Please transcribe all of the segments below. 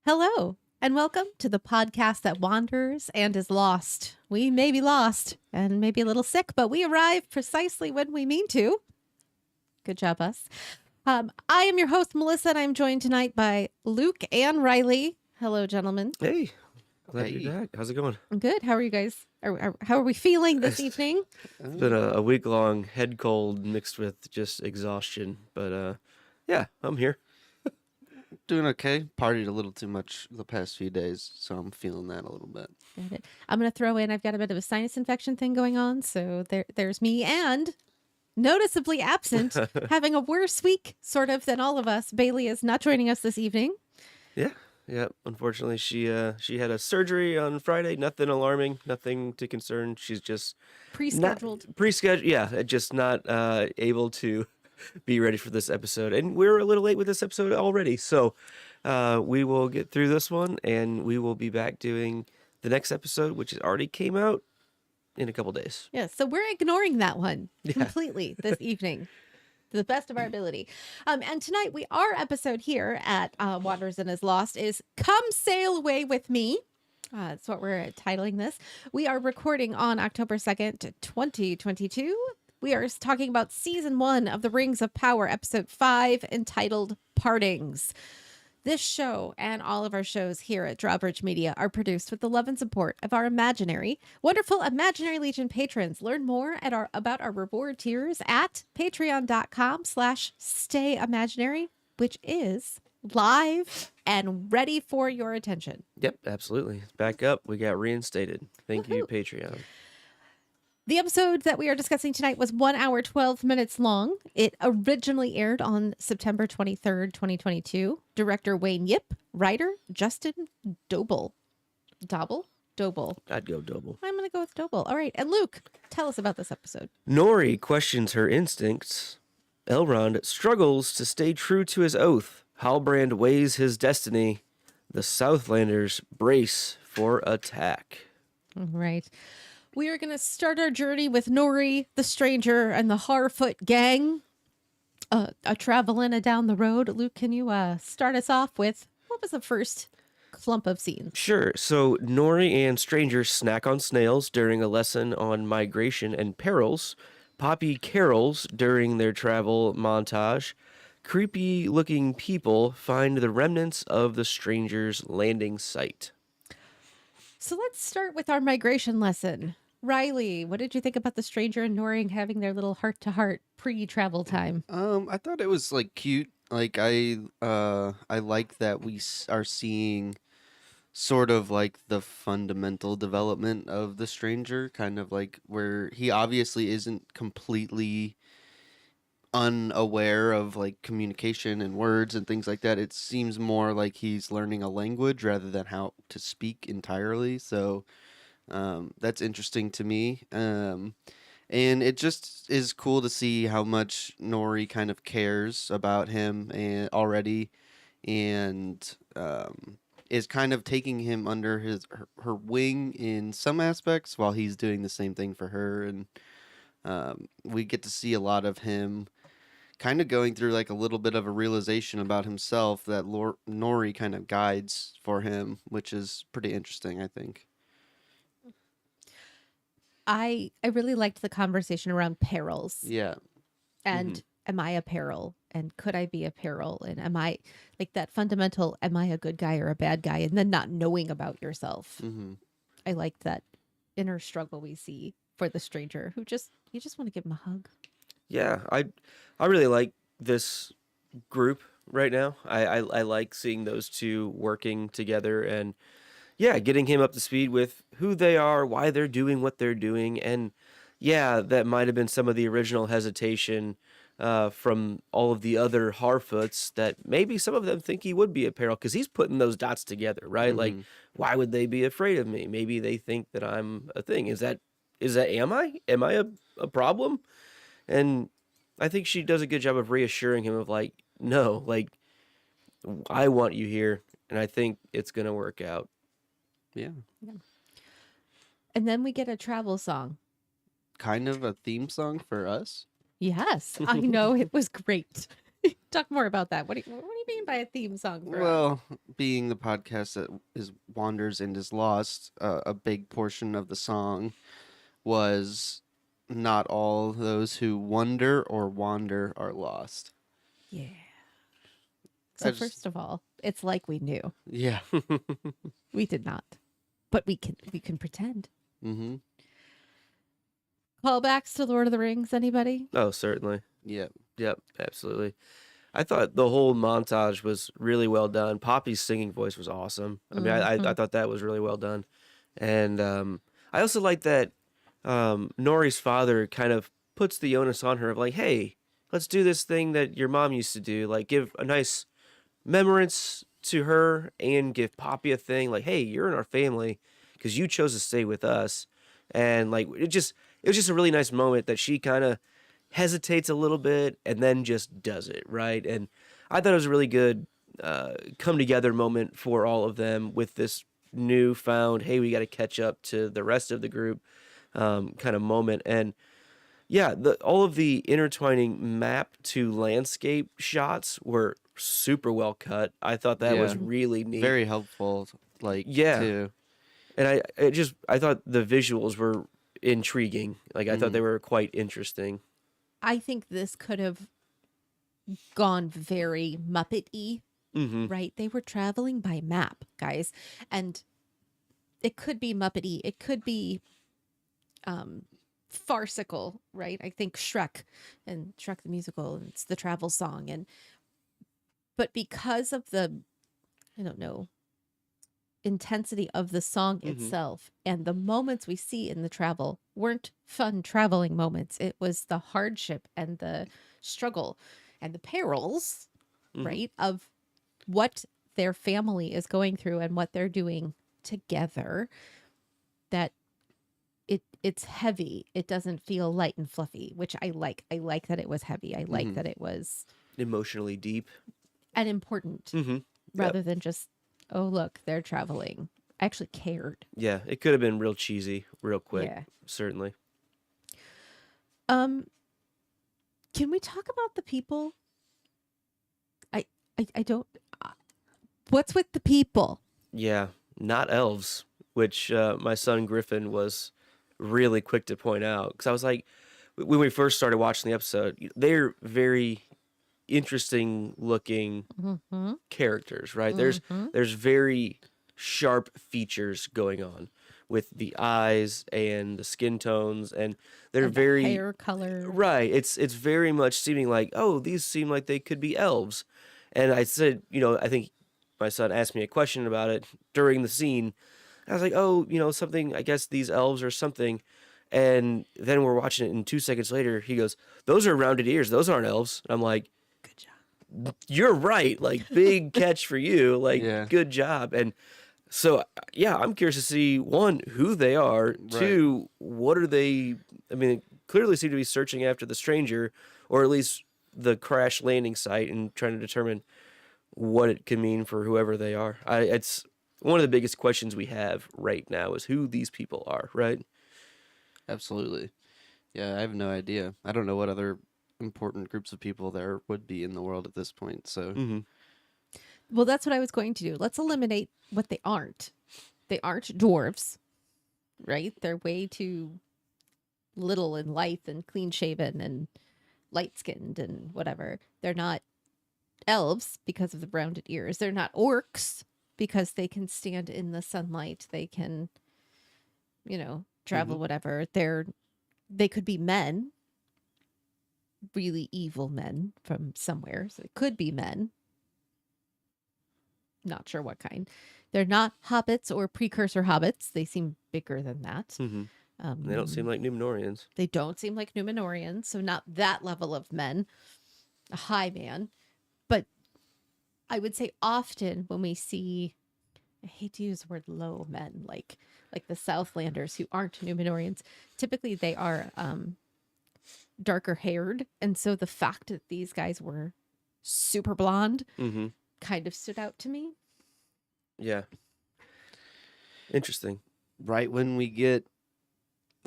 Hello, and welcome to the podcast that wanders and is lost. We may be lost and maybe a little sick, but we arrive precisely when we mean to. Good job, us. I am your host, Melissa, and I'm joined tonight by Luke and Riley. Hello, gentlemen. Hey, glad to be back. How's it going? I'm good. How are you guys? How are we feeling this evening? It's been a week-long head cold mixed with just exhaustion, but yeah, I'm here. Doing okay. Partied a little too much the past few days, so I'm feeling that a little bit. Got it. I'm going to throw in, I've got a bit of a sinus infection thing going on, so there's me, and noticeably absent, having a worse week, sort of, than all of us. Bailey is not joining us this evening. Yeah. Unfortunately, she had a surgery on Friday. Nothing alarming, nothing to concern. She's just Pre-scheduled. Pre-scheduled. Yeah, just not able to be ready for this episode, and we're a little late with this episode already. So we will get through this one, and we will be back doing the next episode, which has already came out in a couple days. Yeah, so we're ignoring that one completely this evening, to the best of our ability. And tonight, our episode here at Wanders and is Lost is Come Sail Away With Me. That's what we're titling this. We are recording on October 2nd, 2022. We are talking about Season 1 of The Rings of Power, Episode 5, entitled Partings. This show and all of our shows here at Drawbridge Media are produced with the love and support of our wonderful Imaginary Legion patrons. Learn more about our reward tiers at patreon.com/stayimaginary, which is live and ready for your attention. Yep, absolutely. Back up. We got reinstated. Thank you, Patreon. The episode that we are discussing tonight was 1 hour, 12 minutes long. It originally aired on September 23rd, 2022. Director Wayne Yip, writer Justin Doble. Doble? I'd go double. I'm going to go with Doble. All right. And Luke, tell us about this episode. Nori questions her instincts. Elrond struggles to stay true to his oath. Halbrand weighs his destiny. The Southlanders brace for attack. All right. We are going to start our journey with Nori, the stranger, and the Harfoot gang traveling down the road. Luke, can you start us off with what was the first clump of scenes? Sure. So Nori and Stranger snack on snails during a lesson on migration and perils. Poppy carols during their travel montage. Creepy-looking people find the remnants of the stranger's landing site. So let's start with our migration lesson. Riley, what did you think about the stranger and Nori having their little heart-to-heart pre-travel time? I thought it was like cute. Like I like that we are seeing sort of like the fundamental development of the stranger, kind of like where he obviously isn't completely unaware of like communication and words and things like that. It seems more like he's learning a language rather than how to speak entirely. So that's interesting to me. And it just is cool to see how much Nori kind of cares about him and already, and is kind of taking him under her wing in some aspects while he's doing the same thing for her. And we get to see a lot of him kind of going through like a little bit of a realization about himself that Nori kind of guides for him, which is pretty interesting, I think. I really liked the conversation around perils. Yeah. And am I a peril? And could I be a peril? And am I like that fundamental, am I a good guy or a bad guy? And then not knowing about yourself. Mm-hmm. I liked that inner struggle we see for the stranger who you just want to give him a hug. Yeah, I really like this group right now. I like seeing those two working together and, yeah, getting him up to speed with who they are, why they're doing what they're doing. And, yeah, that might have been some of the original hesitation from all of the other Harfoots that maybe some of them think he would be a peril because he's putting those dots together, right? Mm-hmm. Like, why would they be afraid of me? Maybe they think that I'm a thing. Am I a problem? And I think she does a good job of reassuring him of like, no, like, I want you here, and I think it's going to work out. Yeah. And then we get a travel song. Kind of a theme song for us. Yes, I know. It was great. Talk more about that. What do you mean by a theme song for us? Well, being the podcast that is wanders and is lost, a big portion of the song was not all those who wonder or wander are lost. Yeah. I So just- first of all, it's like we knew. Yeah. We did not. But we can pretend. Mm-hmm. Callbacks to Lord of the Rings, anybody? Oh, certainly. Yeah. Yep, absolutely. I thought the whole montage was really well done. Poppy's singing voice was awesome. I mean, I thought that was really well done. And I also like that Nori's father kind of puts the onus on her of like, hey, let's do this thing that your mom used to do. Like, give a nice remembrance to her and give Poppy a thing. Like, hey, you're in our family because you chose to stay with us. And like, it was just a really nice moment that she kind of hesitates a little bit and then just does it, right? And I thought it was a really good come together moment for all of them with this newfound, hey, we got to catch up to the rest of the group kind of moment. And yeah, all of the intertwining map to landscape shots were super well cut. I thought that was Yeah. really neat. Very helpful. Like, Yeah. too. And I thought the visuals were intriguing. Like, I thought they were quite interesting. I think this could have gone very Muppet-y, Mm-hmm. right? They were traveling by map, guys. And it could be Muppet-y. It could be farcical, right? I think Shrek and Shrek the musical, and it's the travel song. But because of the, I don't know, intensity of the song itself and the moments we see in the travel weren't fun traveling moments. It was the hardship and the struggle and the perils, right, of what their family is going through and what they're doing together, that it's heavy. It doesn't feel light and fluffy, which I like. I like that it was heavy. I like that it was Emotionally deep. and important Mm-hmm. rather than just, oh, look, they're traveling. I actually cared. Yeah, it could have been real cheesy, real quick. Yeah. Certainly. Can we talk about the people? I don't. What's with the people? Yeah, not elves, which my son Griffin was really quick to point out. Because I was like, when we first started watching the episode, they're very interesting looking characters, right? There's very sharp features going on with the eyes and the skin tones, and they're And the very hair color. right. It's very much seeming like, oh, these seem like they could be elves. And I said, I think my son asked me a question about it during the scene. I was like, oh, something, I guess these elves or something. And then we're watching it, and 2 seconds later, he goes, those are rounded ears. Those aren't elves. And I'm like, Good job. you're right. Like, big catch for you. Like, Yeah. good job. And so, yeah, I'm curious to see, one, who they are. Right. Two, what are they? I mean, clearly seem to be searching after the stranger, or at least the crash landing site, and trying to determine what it can mean for whoever they are. It's one of the biggest questions we have right now is who these people are, right? Absolutely. Yeah, I have no idea. I don't know what other important groups of people there would be in the world at this point. So, Mm-hmm. Well, that's what I was going to do. Let's eliminate what they aren't. They aren't dwarves, right? They're way too little and lithe and clean shaven and light skinned and whatever. They're not elves because of the rounded ears. They're not orcs because they can stand in the sunlight. They can, travel, whatever. They could be men, really evil men from somewhere. So it could be men. Not sure what kind. They're not hobbits or precursor hobbits. They seem bigger than that. Mm-hmm. They don't seem like Numenorians. They don't seem like Numenorians, so not that level of men, a high man. But I would say often when we see, I hate to use the word low men, like the Southlanders who aren't Numenorians, typically they are darker haired. And so the fact that these guys were super blonde Mm-hmm. kind of stood out to me. Yeah. Interesting. right when we get,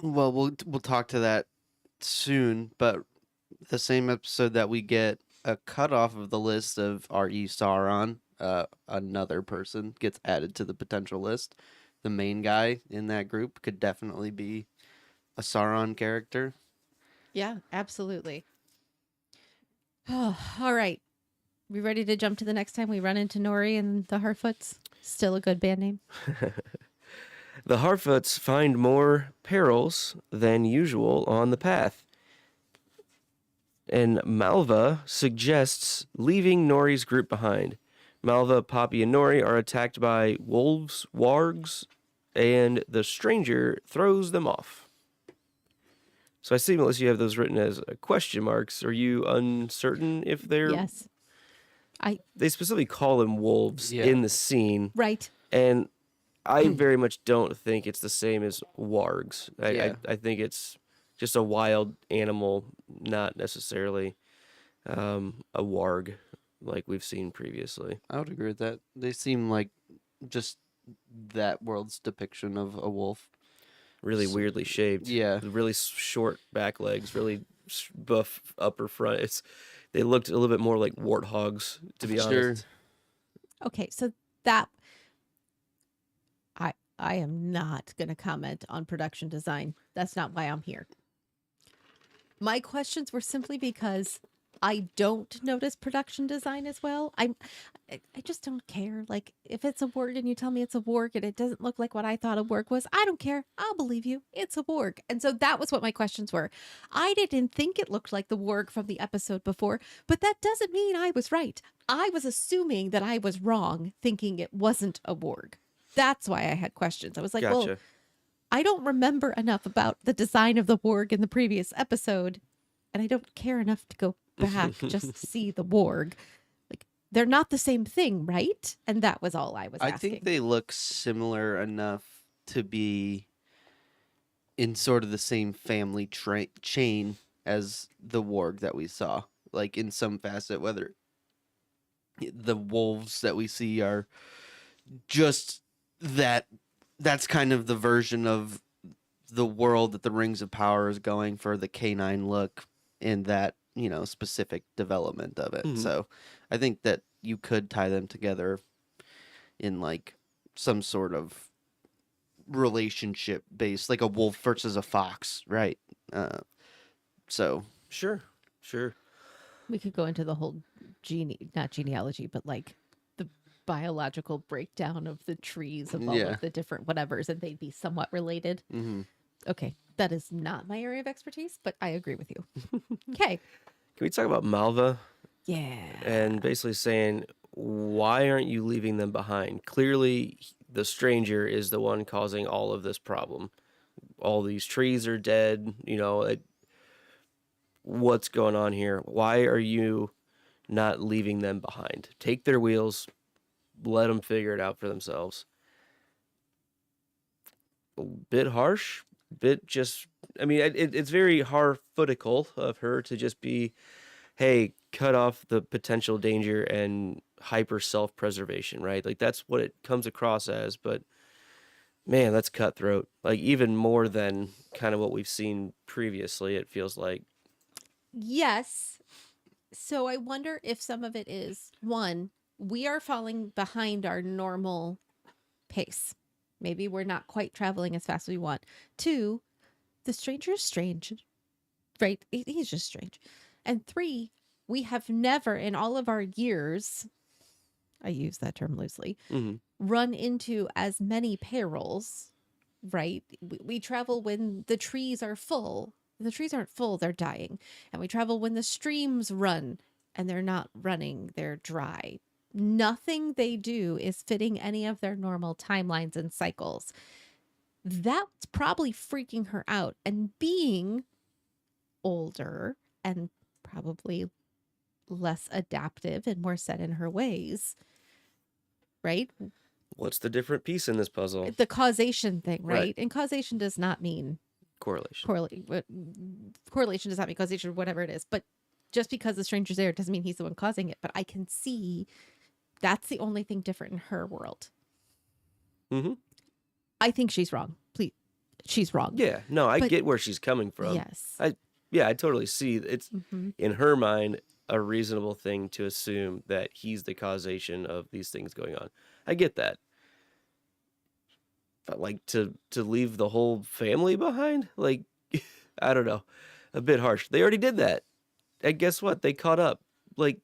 well, we'll talk to that soon, but the same episode that we get a cutoff of the list of are you Sauron, another person gets added to the potential list. The main guy in that group could definitely be a Sauron character. Yeah, absolutely. Oh, all right. We ready to jump to the next time we run into Nori and the Harfoots? Still a good band name. The Harfoots find more perils than usual on the path, and Malva suggests leaving Nori's group behind. Malva, Poppy, and Nori are attacked by wolves, wargs, and the stranger throws them off. So I see, Melissa, you have those written as question marks. Are you uncertain if they're... Yes. They specifically call them wolves in the scene. Right. And I very much don't think it's the same as wargs. I think it's just a wild animal, not necessarily a warg like we've seen previously. I would agree with that. They seem like just that world's depiction of a wolf. Really weirdly shaped. Yeah. With really short back legs, really buff upper front. They looked a little bit more like warthogs, to be honest. Okay, so that I am not going to comment on production design. That's not why I'm here. My questions were simply because I don't notice production design as well. I just don't care. Like, if it's a warg and you tell me it's a warg and it doesn't look like what I thought a warg was, I don't care. I'll believe you. It's a warg. And so that was what my questions were. I didn't think it looked like the warg from the episode before, but that doesn't mean I was right. I was assuming that I was wrong, thinking it wasn't a warg. That's why I had questions. I was like, well, I don't remember enough about the design of the warg in the previous episode, and I don't care enough to go back just to see the warg. Like, they're not the same thing, right? And that was all I was asking. I think they look similar enough to be in sort of the same family chain as the warg that we saw. Like, in some facet, whether the wolves that we see are just that's kind of the version of the world that the Rings of Power is going for, the canine look in that, specific development of it. So I think that you could tie them together in like some sort of relationship based, like a wolf versus a fox, right? So Sure. We could go into the whole not genealogy, but like the biological breakdown of the trees of all of the different whatevers, and they'd be somewhat related. Okay, that is not my area of expertise, but I agree with you. Okay. Can we talk about Malva? Yeah. And basically saying, why aren't you leaving them behind? Clearly, the stranger is the one causing all of this problem. All these trees are dead. What's going on here? Why are you not leaving them behind? Take their wheels. Let them figure it out for themselves. A bit harsh. It's very harfootable of her to just be, hey, cut off the potential danger and hyper self-preservation, right? Like, that's what it comes across as, but man, that's cutthroat. Like, even more than kind of what we've seen previously, it feels like. Yes. So I wonder if some of it is, one, we are falling behind our normal pace. Maybe we're not quite traveling as fast as we want. Two, the stranger is strange, right? He's just strange. And three, we have never in all of our years, I use that term loosely, run into as many perils, right? We travel when the trees are full. The trees aren't full, they're dying. And we travel when the streams run and they're not running, they're dry. Nothing they do is fitting any of their normal timelines and cycles. That's probably freaking her out. And being older and probably less adaptive and more set in her ways, right? What's the different piece in this puzzle? The causation thing, right? And causation does not mean correlation. Correlation does not mean causation, whatever it is. But just because the stranger's there doesn't mean he's the one causing it. But I can see that's the only thing different in her world. I think she's wrong. Please, she's wrong. Yeah, no, I get where she's coming from. Yes. I totally see it's in her mind. a reasonable thing to assume that he's the causation of these things going on. I get that. But like to leave the whole family behind? Like I don't know. A bit harsh. They already did that. And guess what? They caught up. Like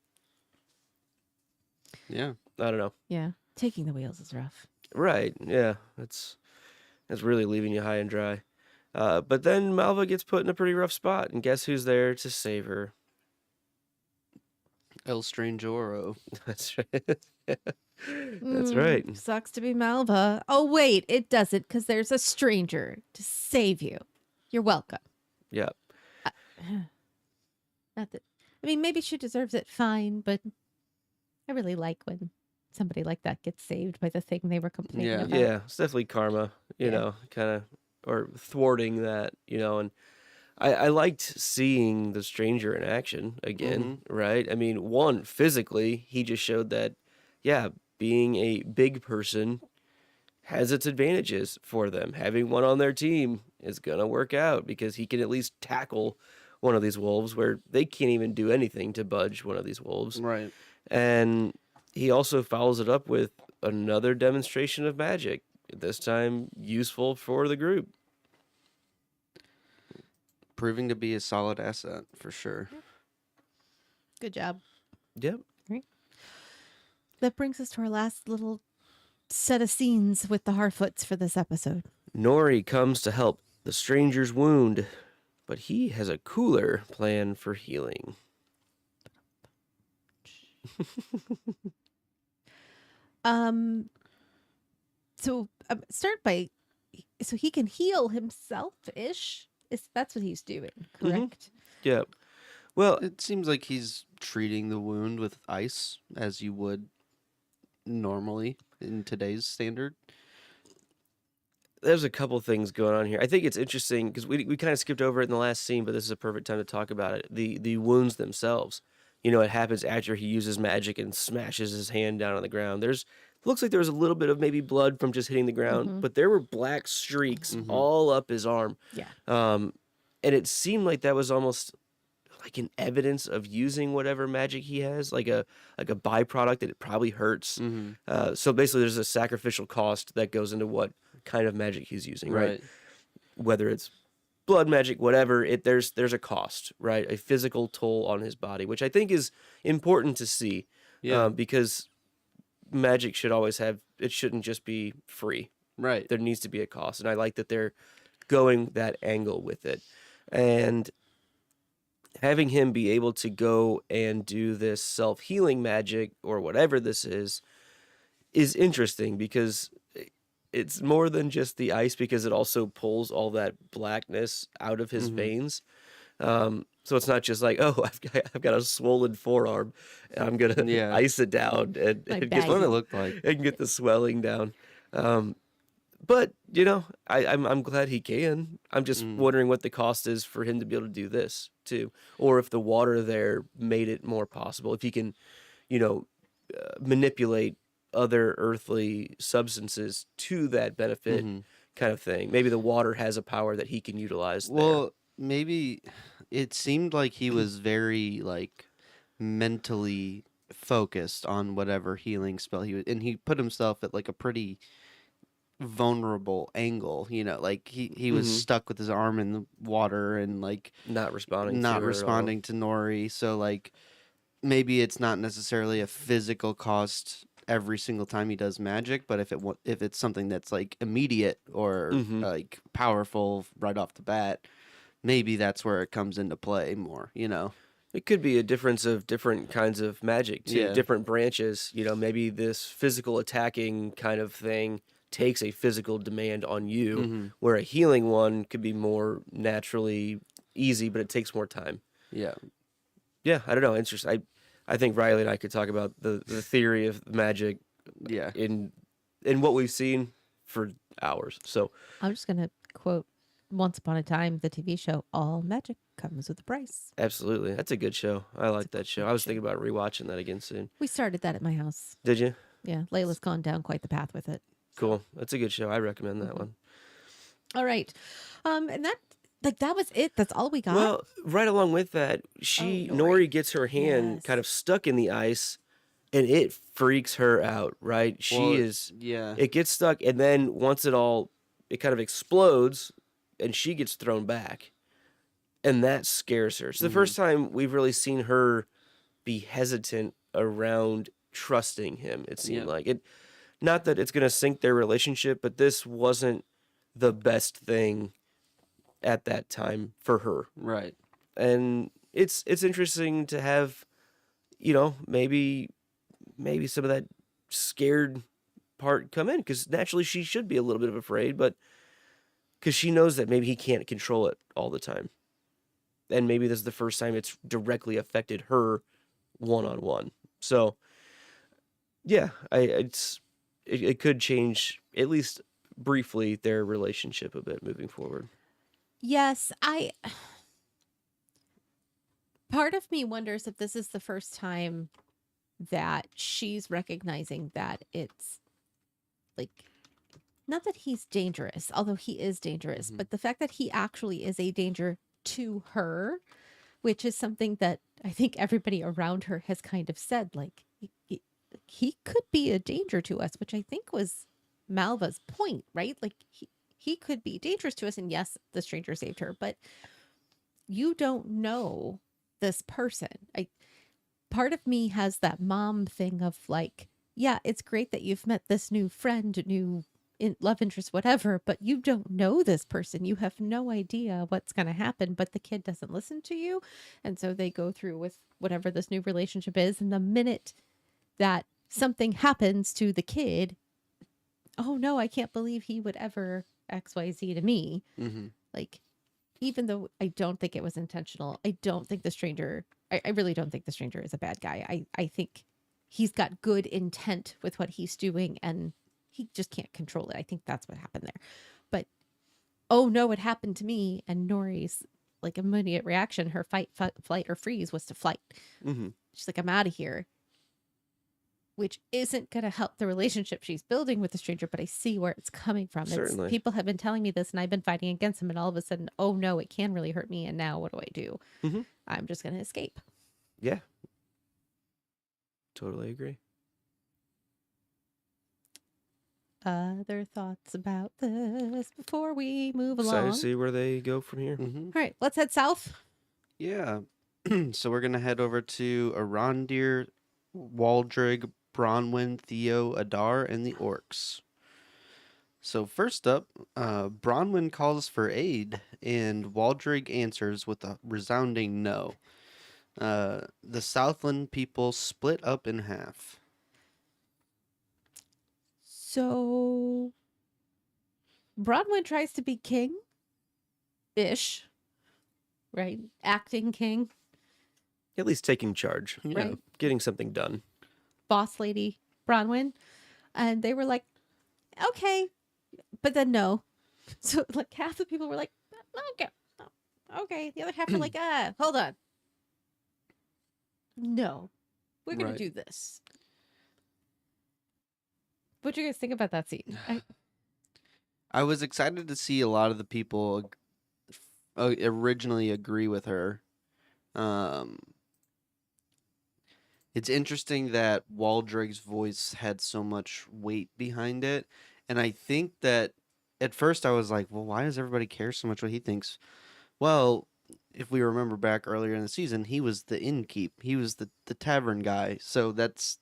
Yeah. I don't know. Yeah. Taking the wheels is rough. Right. Yeah. That's really leaving you high and dry. But then Malva gets put in a pretty rough spot, and guess who's there to save her? El Strangero. That's right. That's right. Sucks to be Malva. Oh, wait, it doesn't, because there's a stranger to save you. You're welcome. Yeah. Not that, I mean, maybe she deserves it fine, but I really like when somebody like that gets saved by the thing they were complaining Yeah. about. Yeah. It's definitely karma, you Yeah. know, kind of, or thwarting that, you know, and I liked seeing the stranger in action again, right? I mean, one, physically, he just showed that, yeah, being a big person has its advantages for them. Having one on their team is going to work out because he can at least tackle one of these wolves where they can't even do anything to budge one of these wolves. Right. And he also follows it up with another demonstration of magic, this time useful for the group. Proving to be a solid asset for sure. Good job. Yep. That brings us to our last little set of scenes with the Harfoots for this episode. Nori comes to help the stranger's wound, but he has a cooler plan for healing. Start by, so he can heal himself-ish. That's what he's doing, correct? Yep. Well, It seems like he's treating the wound with ice as you would normally in today's standard. there's a couple things going on here. I think it's interesting because we kind of skipped over it in the last scene, but this is a perfect time to talk about it. The wounds themselves. You know, it happens after he uses magic and smashes his hand down on the ground. Looks like there was a little bit of maybe blood from just hitting the ground, but there were black streaks all up his arm. Yeah. And it seemed like that was almost like an evidence of using whatever magic he has, like a byproduct that it probably hurts. So basically, there's a sacrificial cost that goes into what kind of magic he's using, right? Whether it's blood magic, whatever, there's a cost, right? A physical toll on his body, which I think is important to see, Yeah. because magic should always it shouldn't just be free. Right. There needs to be a cost, and I like that they're going that angle with it. And having him be able to go and do this self-healing magic or whatever this is interesting because it's more than just the ice, because it also pulls all that blackness out of his veins. So it's not just like, oh, I've got a swollen forearm and I'm going to Yeah. ice it down and Like get, What it looked like. and get the swelling down. But, you know, I'm glad he can. I'm just wondering what the cost is for him to be able to do this too. Or if the water there made it more possible. If he can, you know, manipulate other earthly substances to that benefit kind of thing. Maybe the water has a power that he can utilize there. Well, maybe it seemed like he was very like mentally focused on whatever healing spell he was, and he put himself at like a pretty vulnerable angle, you know, like he was stuck with his arm in the water and like Not responding not to her at all. responding to Nori. So like maybe it's not necessarily a physical cost every single time he does magic, but if it's something that's like immediate or like powerful right off the bat, maybe that's where it comes into play more, you know. It could be a difference of different kinds of magic too, Yeah. different branches. You know, maybe this physical attacking kind of thing takes a physical demand on you, where a healing one could be more naturally easy, but it takes more time. Yeah. Yeah, I don't know. Interesting. I think Riley and I could talk about the theory of magic Yeah. in what we've seen for hours. So I'm just going to quote Once Upon a Time, the TV show, all magic comes with a price. absolutely, that's a good show. I like that show. I was thinking about rewatching that again soon. We started that at my house. Did you? Yeah, Layla's gone down quite the path with it. Cool. That's a good show. I recommend that one. All right. And Like that was it. That's all we got. Well, right along with that, Nori. Nori gets her hand kind Yes. of stuck in the ice, and it freaks her out. Right? Well, yeah. It gets stuck, and then once it kind of explodes, and she gets thrown back, and that scares her. It's the first time we've really seen her be hesitant around trusting him. It seemed Yep. like it. Not that it's going to sink their relationship, but this wasn't the best thing at that time for her. Right. And it's interesting to have, maybe some of that scared part come in, because naturally she should be a little bit of afraid, but because she knows that maybe he can't control it all the time, and maybe this is the first time it's directly affected her one-on-one. So yeah, it could change, at least briefly, their relationship a bit moving forward. Yes, part of me wonders if this is the first time that she's recognizing that it's like, not that he's dangerous, although he is dangerous, but the fact that he actually is a danger to her, which is something that I think everybody around her has kind of said, like, he could be a danger to us, which I think was Malva's point, right? Like, he could be dangerous to us. And yes, the stranger saved her, but you don't know this person. Part of me has that mom thing of like, yeah, it's great that you've met this new friend, love interest, whatever, but you don't know this person. You have no idea what's going to happen, but the kid doesn't listen to you. And so they go through with whatever this new relationship is. And the minute that something happens to the kid, oh no, I can't believe he would ever XYZ to me. Like, even though I don't think it was intentional, I don't think the stranger, I really don't think the stranger is a bad guy. I think he's got good intent with what he's doing, and he just can't control it. I think that's what happened there. But, oh no, it happened to me. And Nori's like immediate reaction, her flight, or freeze was to flight. She's like, I'm out of here. Which isn't going to help the relationship she's building with the stranger, but I see where it's coming from. Certainly. People have been telling me this, and I've been fighting against them, and all of a sudden, oh no, it can really hurt me, and now what do I do? I'm just going to escape. Yeah. Totally agree. Other thoughts about this before we move Excited along? to see where they go from here. All right, let's head south. Yeah. So we're gonna head over to Arondir, Waldrig, Bronwyn, Theo, Adar, and the orcs. So first up, Bronwyn calls for aid, and Waldrig answers with a resounding no. The Southland people split up in half. So Bronwyn tries to be king-ish, right? Acting king, At least taking charge. right? Getting something done. Boss lady Bronwyn. And they were like, okay, but then no. So like half the people were like, okay, okay. The other half were like, hold on. No, we're going Right. to do this. What do you guys think about that scene? I was excited to see a lot of the people originally agree with her. It's interesting that Waldrig's voice had so much weight behind it. And I think that at first I was like, well, why does everybody care so much what he thinks? Well, if we remember back earlier in the season, he was the innkeep. He was the tavern guy. So that's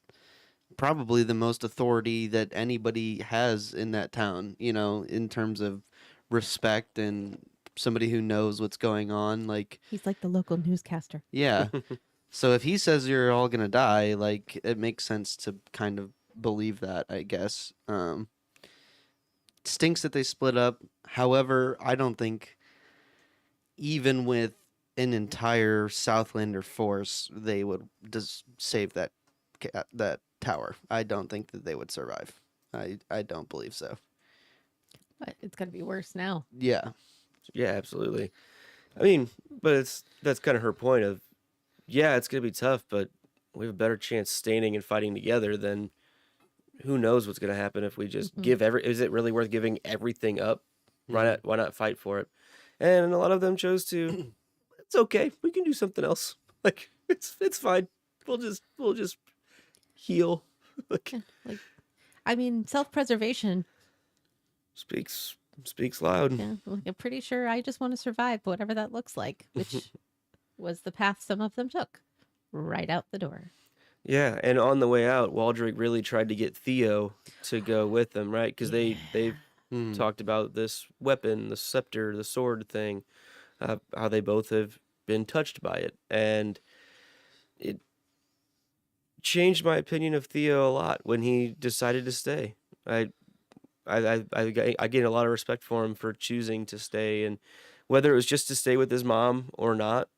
probably the most authority that anybody has in that town, in terms of respect and somebody who knows what's going on. Like, He's like the local newscaster. yeah. So if he says you're all gonna die, like, it makes sense to kind of believe that, I guess. Stinks that they split up. However, I don't think even with an entire Southlander force, they would just save that tower. I don't think that they would survive. I don't believe so. But it's going to be worse now. Yeah. Yeah, absolutely. I mean, but that's kind of her point of, yeah, it's going to be tough, but we have a better chance standing and fighting together than who knows what's going to happen if we just give is it really worth giving everything up? Why not fight for it? and a lot of them chose to. It's okay. We can do something else. Like it's fine. We'll just heal. Like Yeah, like, I mean, self-preservation. speaks speaks loud. Yeah, like I'm pretty sure I just want to survive, whatever that looks like, which was the path some of them took, right out the door. Yeah, and on the way out, Waldrick really tried to get Theo to go with them, right? Because they Hmm. talked about this weapon, the scepter, the sword thing, how they both have been touched by it, and it changed my opinion of Theo a lot when he decided to stay. I I gained a lot of respect for him for choosing to stay, and whether it was just to stay with his mom or not,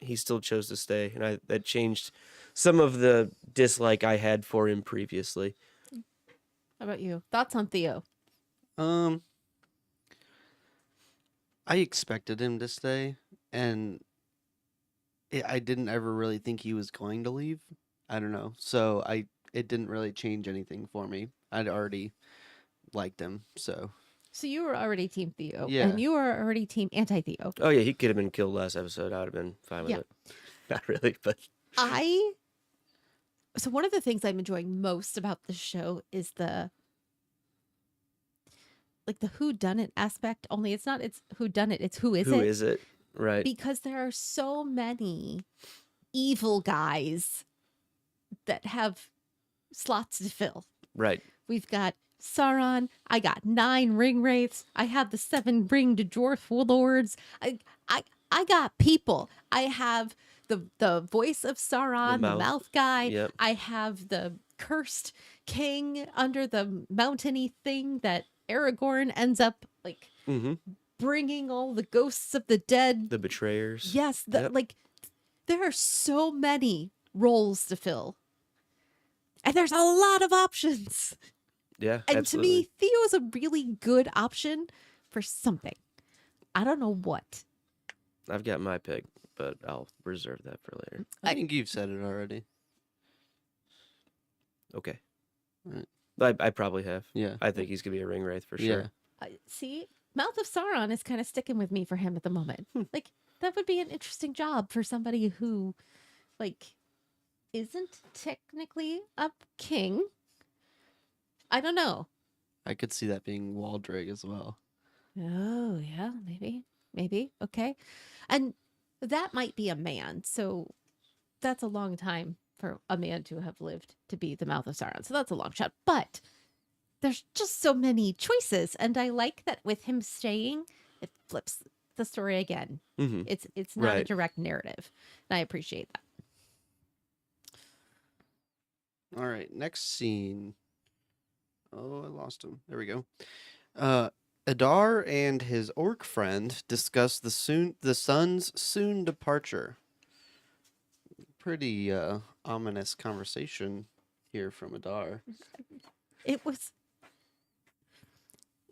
he still chose to stay, and that changed some of the dislike I had for him previously. How about you? Thoughts on Theo? Um, I expected him to stay, and I didn't ever really think he was going to leave. I don't know. So it didn't really change anything for me. I'd already liked him. So So you were already Team Theo, yeah. and you were already Team Anti-Theo. Oh yeah, he could have been killed last episode. I would have been fine with Yeah. it. Not really, but So one of the things I'm enjoying most about the show is the who done it aspect. Only it's who done it, it's who is who it? is it? Right. Because there are so many evil guys that have slots to fill. Right. We've got Sauron. I got 9 ring wraiths. I have the 7 ringed dwarf lords. I got people. I have the voice of Sauron, the mouth. mouth guy. Yep. I have the cursed king under the mountainy thing that Aragorn ends up like Mm-hmm. bringing all the ghosts of the dead. The betrayers. Yes, Yep. there are so many roles to fill. And there's a lot of options. Yeah. And absolutely. to me, Theo is a really good option for something. I don't know what. I've got my pick, but I'll reserve that for later. I think you've said it already. Okay. Right. I probably have. Yeah. I think he's gonna be a ring wraith for Yeah. sure. See, Mouth of Sauron is kind of sticking with me for him at the moment. Like, that would be an interesting job for somebody who, like, isn't technically a king. I don't know. I could see that being Waldrig as well. Oh, yeah, maybe. Okay. And that might be a man. So that's a long time for a man to have lived to be the Mouth of Sauron. So that's a long shot. But there's just so many choices. And I like that with him staying, it flips the story again. Mm-hmm. It's not a Right. direct narrative. And I appreciate that. All right, next scene. Oh, I lost him. There we go. Adar and his orc friend discuss the sun's soon departure. Pretty ominous conversation here from Adar. It was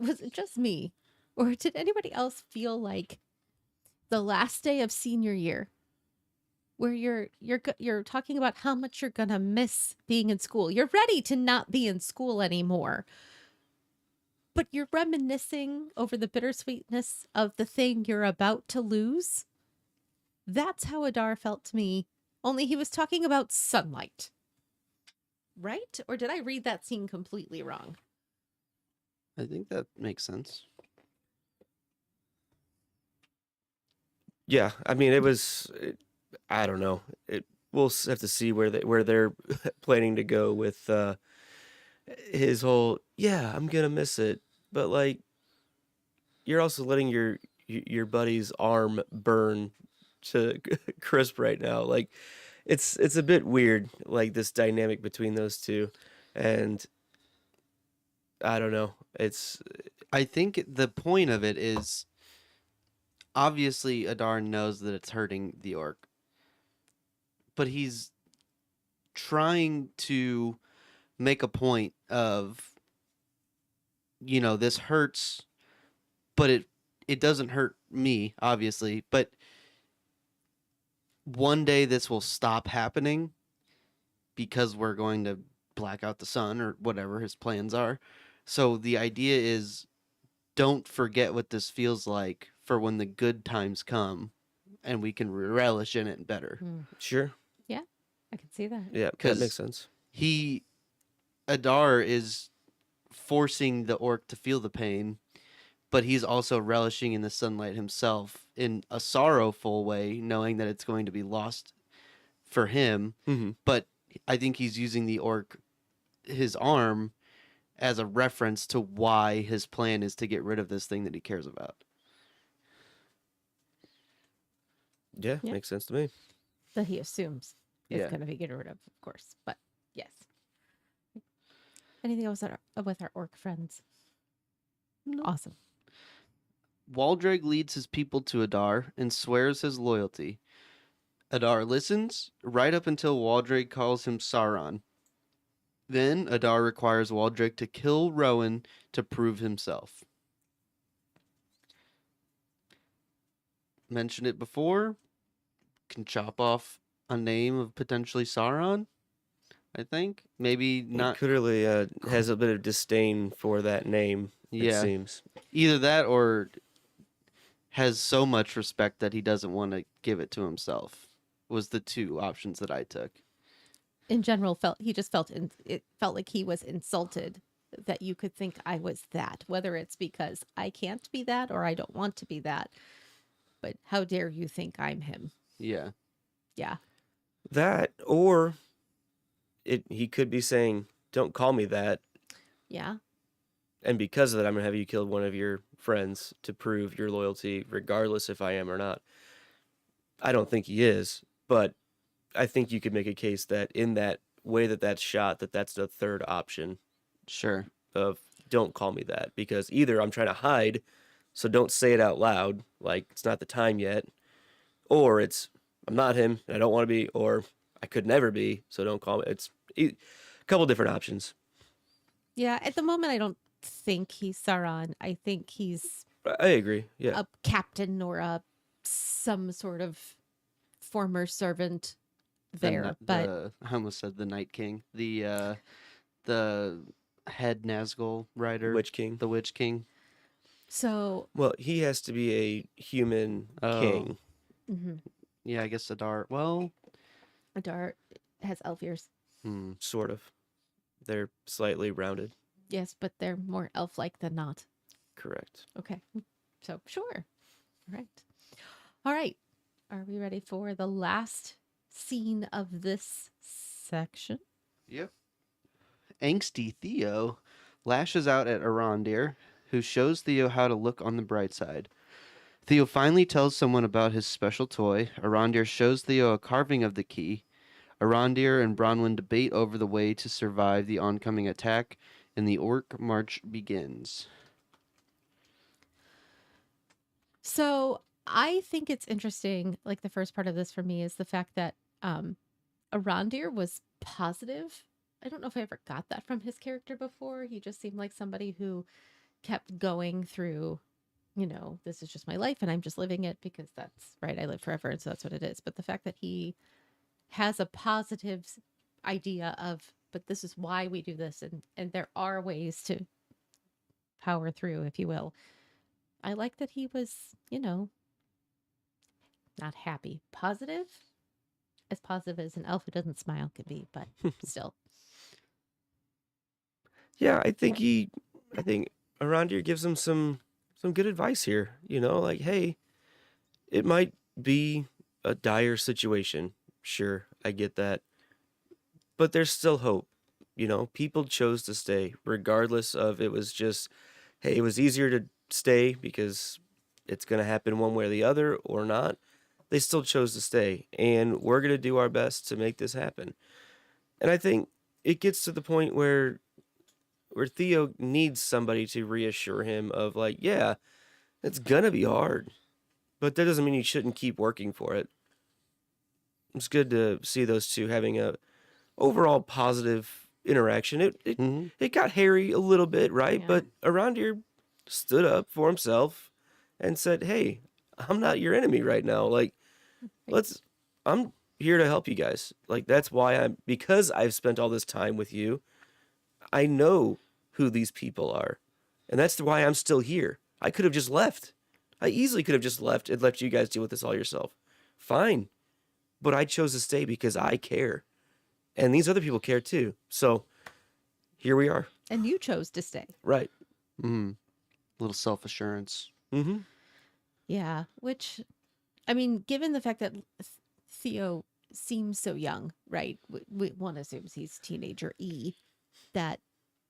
it just me? Or did anybody else feel like the last day of senior year where you're talking about how much you're gonna miss being in school. You're ready to not be in school anymore. But you're reminiscing over the bittersweetness of the thing you're about to lose. That's how Adar felt to me, only he was talking about sunlight. Right? Or did I read that scene completely wrong? I think that makes sense. Yeah, I mean, I don't know. We'll have to see where they're planning to go with his whole. Yeah, I'm gonna miss it, but like, you're also letting your buddy's arm burn to crisp right now. Like, it's a bit weird, like this dynamic between those two, and I don't know. I think the point of it is obviously Adar knows that it's hurting the orc, but he's trying to make a point of, this hurts, but it doesn't hurt me, obviously, but one day this will stop happening because we're going to black out the sun or whatever his plans are. So the idea is, don't forget what this feels like for when the good times come and we can relish in it better. Sure. Yeah, I can see that. Yeah, that 'Cause makes sense. Adar is forcing the orc to feel the pain, but he's also relishing in the sunlight himself in a sorrowful way, knowing that it's going to be lost for him. Mm-hmm. But I think he's using the orc, his arm, as a reference to why his plan is to get rid of this thing that he cares about. Yeah, Yeah. makes sense to me. That he assumes is Yeah. going to be get rid of course. But yes. Anything else with our orc friends? No. Awesome. Waldreg leads his people to Adar and swears his loyalty. Adar listens right up until Waldreg calls him Sauron. Then Adar requires Waldreg to kill Rowan to prove himself. Mentioned it before. Can chop off a name of potentially Sauron, I think. Maybe He not. clearly has a bit of disdain for that name, it Yeah. seems. Either that or has so much respect that he doesn't want to give it to himself. Was the two options that I took. In general, it felt like he was insulted that you could think I was that, whether it's because I can't be that or I don't want to be that. But how dare you think I'm him? Yeah. Yeah. That, or he could be saying, don't call me that. Yeah. And because of that, I'm going to have you kill one of your friends to prove your loyalty, regardless if I am or not. I don't think he is, but I think you could make a case that in that way that's shot, that's the third option Sure. of don't call me that. Because either I'm trying to hide, so don't say it out loud, like it's not the time yet, or it's I'm not him, and I don't want to be, or I could never be, so don't call me. It's a couple different options. Yeah. At the moment, I don't think he's Sauron. I think he's I agree. Yeah. a captain or some sort of former servant there. But I almost said the Night King. The head Nazgul rider. Witch King. The Witch King. so Well, he has to be a human king. mhm. Yeah, I guess Adar. Well, Adar has elf ears. Sort of. They're slightly rounded. Yes, but they're more elf-like than not. Correct. Okay. So, sure. All right. All right. Are we ready for the last scene of this section? Yep. Angsty Theo lashes out at Arondir, who shows Theo how to look on the bright side. Theo finally tells someone about his special toy. Arondir shows Theo a carving of the key. Arondir and Bronwyn debate over the way to survive the oncoming attack, and the orc march begins. So, I think it's interesting, like the first part of this for me is the fact that Arondir was positive. I don't know if I ever got that from his character before. He just seemed like somebody who kept going through, this is just my life and I'm just living it because that's right. I live forever. And so that's what it is. But the fact that he has a positive idea of, but this is why we do this. And there are ways to power through, if you will. I like that he was, not happy, positive, as positive as an elf who doesn't smile could be, but still. Yeah, I think Arondir gives him some good advice here. Like, hey, it might be a dire situation. Sure, I get that. But there's still hope. People chose to stay, regardless of it was just, hey, it was easier to stay because it's going to happen one way or the other or not. They still chose to stay, and we're going to do our best to make this happen. And I think it gets to the point where Theo needs somebody to reassure him of like, yeah, it's going to be hard, but that doesn't mean you shouldn't keep working for it. It's good to see those two having a overall positive interaction. It got hairy a little bit, right? Yeah. But Arondir stood up for himself and said, hey, I'm not your enemy right now. Like, I'm here to help you guys. Like, that's why because I've spent all this time with you, I know who these people are. And that's why I'm still here. I could have just left. I easily could have just left and let you guys deal with this all yourself. Fine. But I chose to stay because I care. And these other people care too. So here we are. And you chose to stay. Right. Mm. Little self assurance. Mm-hmm. Yeah, which, I mean, given the fact that Theo seems so young, right? One assumes he's teenager E, that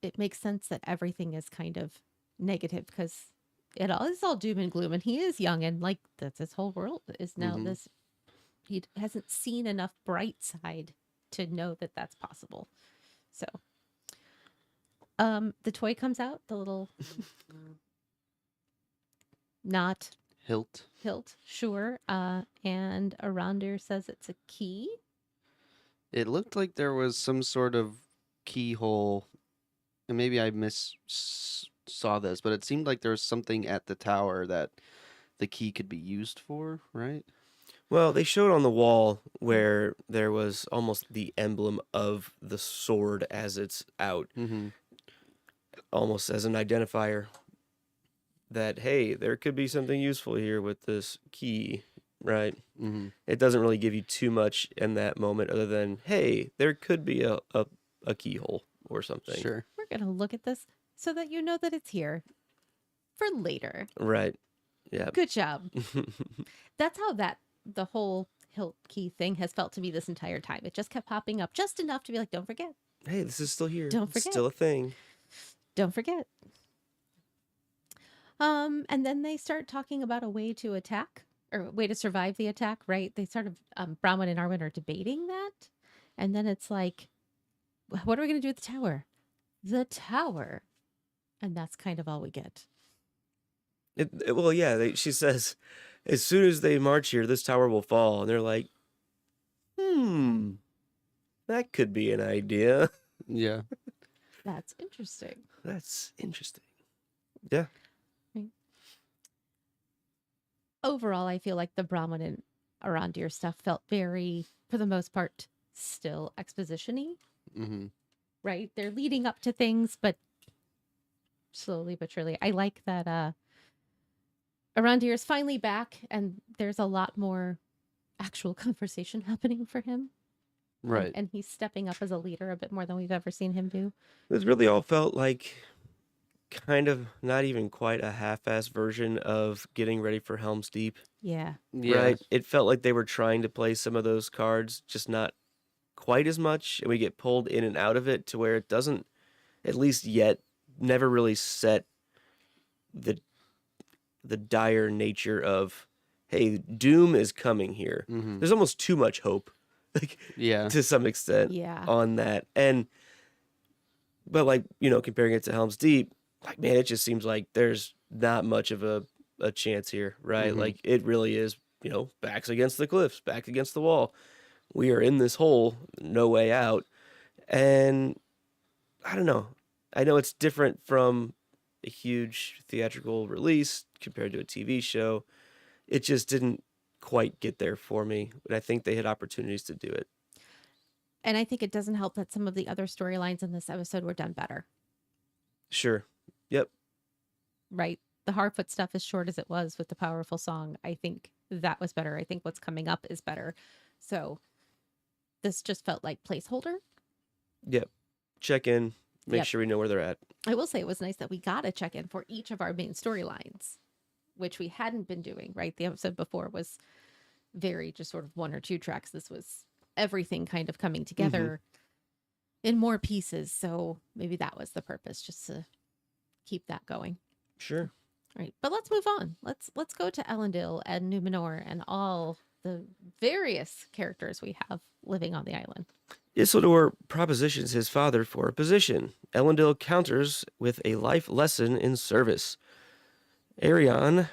it makes sense that everything is kind of negative because it's all doom and gloom, and he is young, and like that's his whole world is now Mhm. this. He hasn't seen enough bright side to know that that's possible. So, the toy comes out, the little not Hilt. hilt, sure. And Arondir says it's a key. It looked like there was some sort of keyhole, and maybe I saw this, but it seemed like there was something at the tower that the key could be used for, right? Well, they showed on the wall where there was almost the emblem of the sword as it's out, Mm-hmm. almost as an identifier that, hey, there could be something useful here with this key, right? Mm-hmm. It doesn't really give you too much in that moment other than, hey, there could be a keyhole or something. Sure. We're going to look at this so that you know that it's here for later. Right. Yeah. Good job. That's how the whole hilt key thing has felt to me this entire time. It just kept popping up just enough to be like, don't forget. Hey, this is still here. Don't It's forget. still a thing. Don't forget. And then they start talking about a way to attack or a way to survive the attack, right? They sort of, Bronwyn and Arwen are debating that. And then it's like, what are we going to do with the tower? The tower. And that's kind of all we get. Well, yeah, she says, as soon as they march here, this tower will fall. And they're like, that could be an idea. Yeah. That's interesting. That's interesting. Yeah. Overall, I feel like the Brahmin and Arondir stuff felt very, for the most part, still exposition-y, Mm-hmm. right? They're leading up to things, but slowly but surely. I like that Arondir is finally back, and there's a lot more actual conversation happening for him. Right. And he's stepping up as a leader a bit more than we've ever seen him do. This really all felt like kind of not even quite a half-assed version of getting ready for Helm's Deep. Yeah. Yeah. Right? It felt like they were trying to play some of those cards, just not quite as much, and we get pulled in and out of it to where it doesn't, at least yet, never really set the dire nature of, hey, doom is coming here. Mm-hmm. There's almost too much hope, like Yeah. to some extent, Yeah. on that. But like, comparing it to Helm's Deep, like, man, it just seems like there's not much of a chance here, right? Mhm. Like, it really is, backs against the cliffs, back against the wall. We are in this hole, no way out. And I don't know. I know it's different from a huge theatrical release compared to a TV show. It just didn't quite get there for me. But I think they had opportunities to do it. And I think it doesn't help that some of the other storylines in this episode were done better, Sure. Yep. right? The Harfoot stuff, as short as it was with the powerful song, I think that was better. I think what's coming up is better. So this just felt like placeholder. Yep. Check in. Make Yep. sure we know where they're at. I will say it was nice that we got a check in for each of our main storylines, which we hadn't been doing, right? The episode before was very just sort of one or two tracks. This was everything kind of coming together in more pieces. So maybe that was the purpose, just to keep that going. Sure. Right. But let's move on. Let's go to Elendil and Numenor and all the various characters we have living on the island. Isildur propositions his father for a position. Elendil counters with a life lesson in service. Arion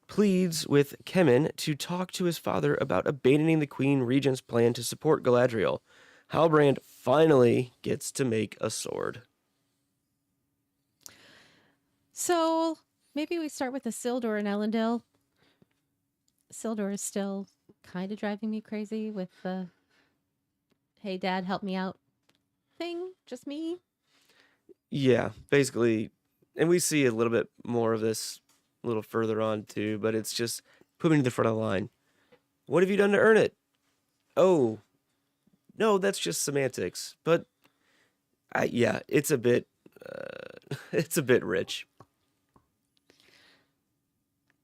pleads with Kemen to talk to his father about abandoning the Queen Regent's plan to support Galadriel. Halbrand finally gets to make a sword. So maybe we start with the Isildur and Elendil. Isildur is still kind of driving me crazy with the "Hey Dad, help me out" thing. Just me. Yeah, basically, and we see a little bit more of this a little further on too, but it's just put me to the front of the line. What have you done to earn it? Oh, no, that's just semantics. But yeah, it's a bit, it's a bit rich.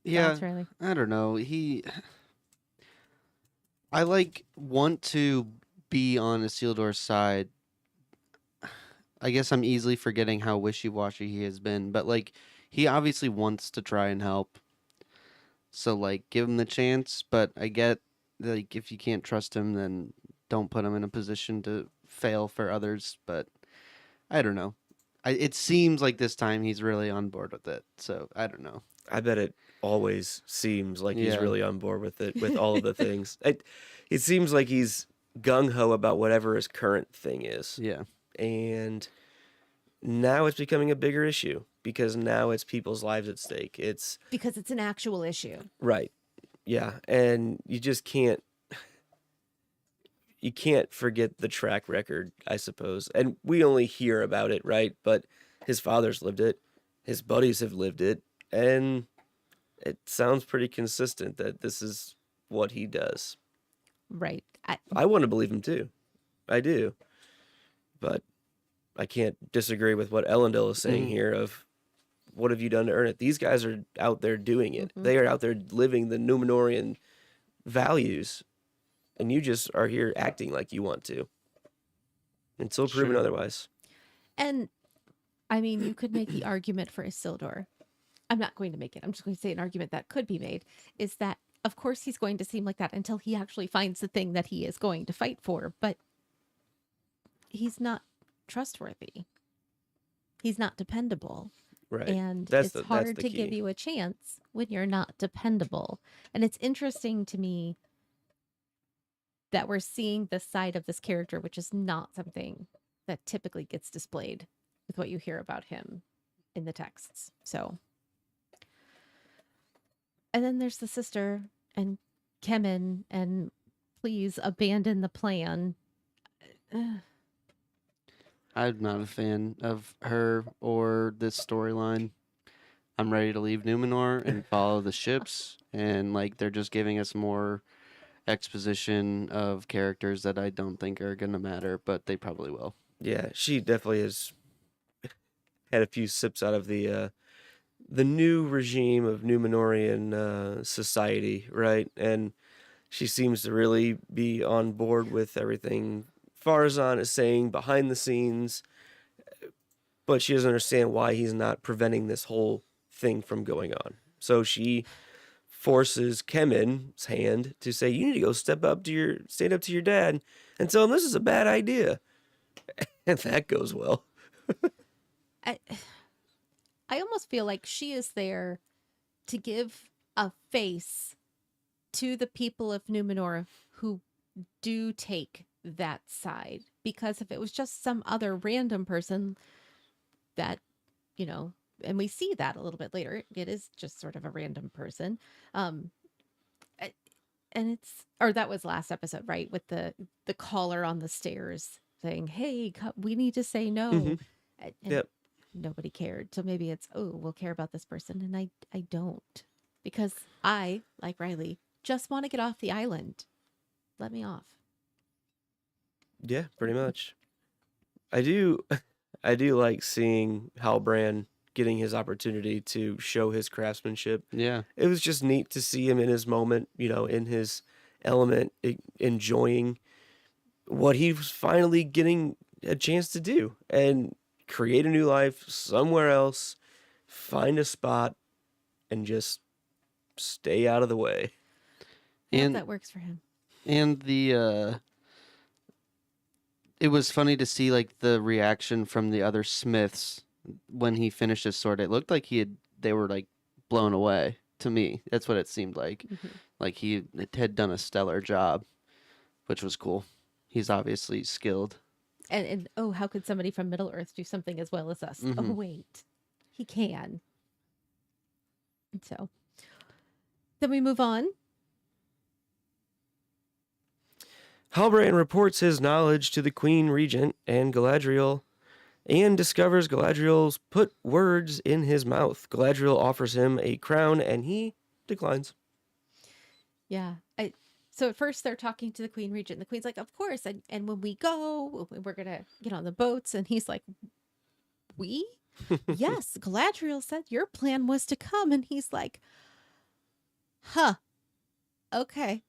Yeah, Thoughts, Riley? I don't know. I want to be on Isildur's side. I guess I'm easily forgetting how wishy-washy he has been, but like he obviously wants to try and help. So like give him the chance, but I get like if you can't trust him then don't put him in a position to fail for others, but I don't know. It seems like this time he's really on board with it. So, I don't know. I bet it always seems like he's Yeah. really on board with it, with all of the things. It seems like he's gung ho about whatever his current thing is. Yeah. And now it's becoming a bigger issue because now it's people's lives at stake. It's Because it's an actual issue. right. Yeah. And you just can't forget the track record, I suppose. And we only hear about it, right? But his father's lived it, his buddies have lived it, and it sounds pretty consistent that this is what he does. Right. I want to believe him too. I do. But I can't disagree with what Ellendale is saying here of what have you done to earn it? These guys are out there doing it. They are out there living the Numenorian values. And you just are here acting like you want to. Until proven Sure. otherwise. And I mean, you could make the argument for Isildur. I'm not going to make it. I'm just going to say an argument that could be made is that, of course, he's going to seem like that until he actually finds the thing that he is going to fight for. But he's not trustworthy. He's not dependable. Right. And That's it's hard the to give key. you a chance when you're not dependable. And it's interesting to me that we're seeing this side of this character, which is not something that typically gets displayed with what you hear about him in the texts. So, and then there's the sister and Kemen, and please abandon the plan. I'm not a fan of her or this storyline. I'm ready to leave Numenor and follow the ships, and like they're just giving us more exposition of characters that I don't think are gonna matter, but they probably will. Yeah, she definitely has had a few sips out of the new regime of Numenorian society, right? And she seems to really be on board with everything Farazan is saying behind the scenes, but she doesn't understand why he's not preventing this whole thing from going on. So she forces Kemen's hand to say, "You need to go stand up to your dad and tell him this is a bad idea," and that goes well. I almost feel like she is there to give a face to the people of Numenor who do take that side. Because if it was just some other random person that, and we see that a little bit later, it is just sort of a random person. And that was last episode, right? With the caller on the stairs saying, "Hey, we need to say no." Mhm. And Yep. nobody cared. So maybe it's, we'll care about this person. And I don't, because I, like Riley, just want to get off the island. Let me off. Yeah, pretty much. I do like seeing Halbrand getting his opportunity to show his craftsmanship. Yeah. It was just neat to see him in his moment, in his element, enjoying what he was finally getting a chance to do and create a new life somewhere else, find a spot, and just stay out of the way. I hope And that works for him. and the it was funny to see like the reaction from the other smiths when he finished his sword. It looked like they were like blown away to me. That's what it seemed like. Like he had done a stellar job, which was cool. He's obviously skilled. And how could somebody from Middle Earth do something as well as us? Oh, Mhm. wait, he can. So then we move on. Halbrand reports his knowledge to the Queen Regent, and Galadriel and discovers Galadriel's put words in his mouth. Galadriel offers him a crown and he declines. Yeah. So at first they're talking to the Queen Regent. The Queen's like, of course. And when we go, we're going to get on the boats. And he's like, we? Yes. Galadriel said your plan was to come. And he's like, huh. Okay.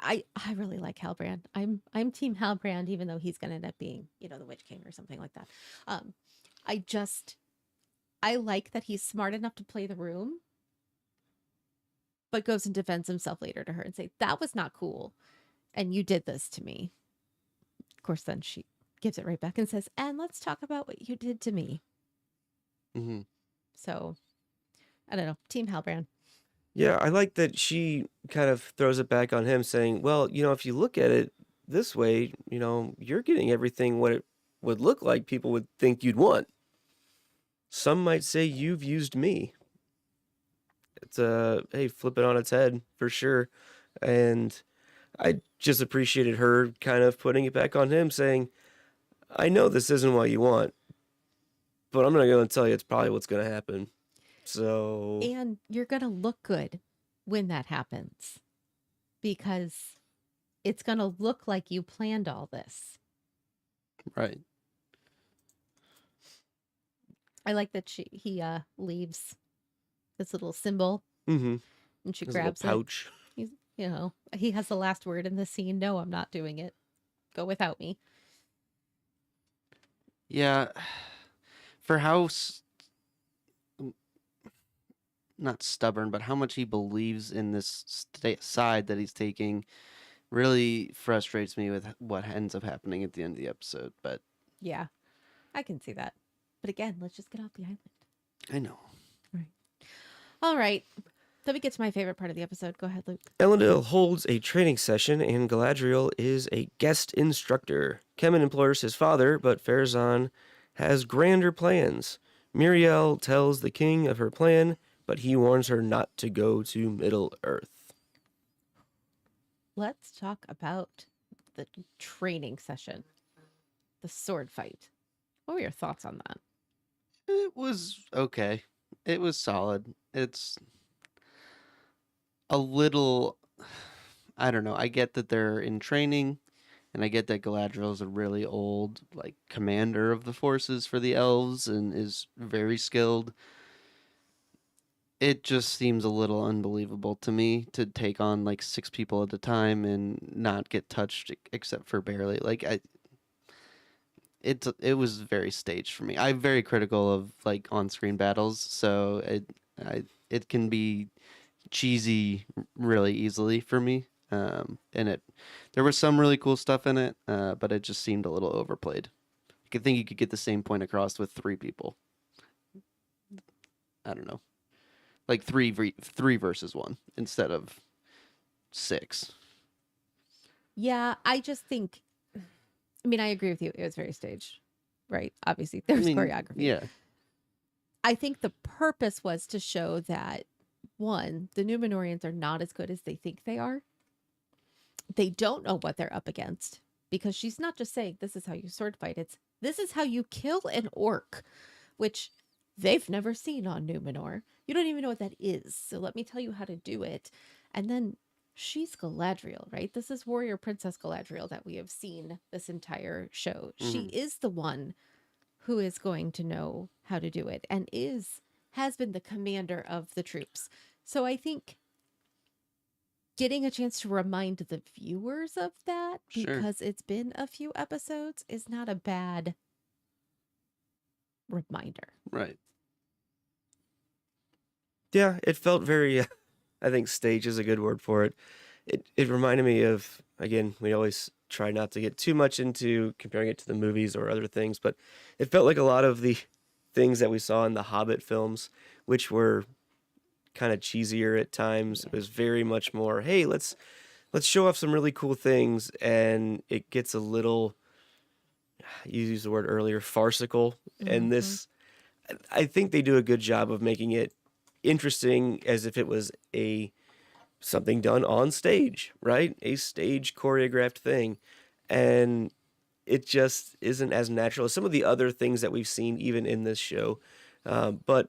I really like Halbrand. I'm team Halbrand, even though he's going to end up being, the Witch King or something like that. Um, I just, I like that he's smart enough to play the room, but goes and defends himself later to her and say, that was not cool. And you did this to me. Of course, then she gives it right back and says, and let's talk about what you did to me. Mm-hmm. So, I don't know. Team Halbrand. Yeah, I like that she kind of throws it back on him, saying, well, if you look at it this way, you're getting everything what it would look like people would think you'd want. Some might say you've used me. It's hey, flip it on its head for sure. And I just appreciated her kind of putting it back on him, saying, I know this isn't what you want, but I'm not going to tell you it's probably what's going to happen. So. And you're going to look good when that happens because it's going to look like you planned all this. Right. I like that he leaves this little symbol Mm-hmm. and she His grabs little pouch. it. He has the last word in the scene. No, I'm not doing it. Go without me. Yeah. For how not stubborn, but how much he believes in this side that he's taking really frustrates me with what ends up happening at the end of the episode. But Yeah, I can see that. But again, let's just get off the island. I know. All right. Let me get to my favorite part of the episode. Go ahead, Luke. Elendil holds a training session and Galadriel is a guest instructor. Kemen implores his father, but Farazan has grander plans. Miriel tells the king of her plan, but he warns her not to go to Middle-earth. Let's talk about the training session, the sword fight. What were your thoughts on that? It was okay. It was solid. It's a little, I don't know. I get that they're in training, and I get that Galadriel is a really old, commander of the forces for the elves and is very skilled. It just seems a little unbelievable to me to take on 6 people at a time and not get touched except for barely. It was very staged for me. I'm very critical of on-screen battles, so it can be cheesy really easily for me. And there was some really cool stuff in it, but it just seemed a little overplayed. I think you could get the same point across with 3 people. I don't know, three versus 1 instead of 6. Yeah, I just think, I agree with you. It was very staged, right? Obviously, there's choreography. Yeah. I think the purpose was to show that, one, the Numenorians are not as good as they think they are. They don't know what they're up against because she's not just saying, this is how you sword fight. It's, this is how you kill an orc, which they've never seen on Numenor. You don't even know what that is. So let me tell you how to do it. And then she's Galadriel, right? This is warrior princess Galadriel that we have seen this entire show. She is the one who is going to know how to do it and has been the commander of the troops. So I think getting a chance to remind the viewers of that, because it's been a few episodes, is not a bad reminder. Right. Yeah, it felt very, I think stage is a good word for it. It reminded me of, again, we always try not to get too much into comparing it to the movies or other things, but it felt like a lot of the things that we saw in the Hobbit films, which were kind of cheesier at times. It was very much more, hey, let's show off some really cool things, and it gets a little, you used the word earlier, farcical. And this, I think they do a good job of making it interesting as if it was something done on stage, right? A stage choreographed thing. And it just isn't as natural as some of the other things that we've seen even in this show. But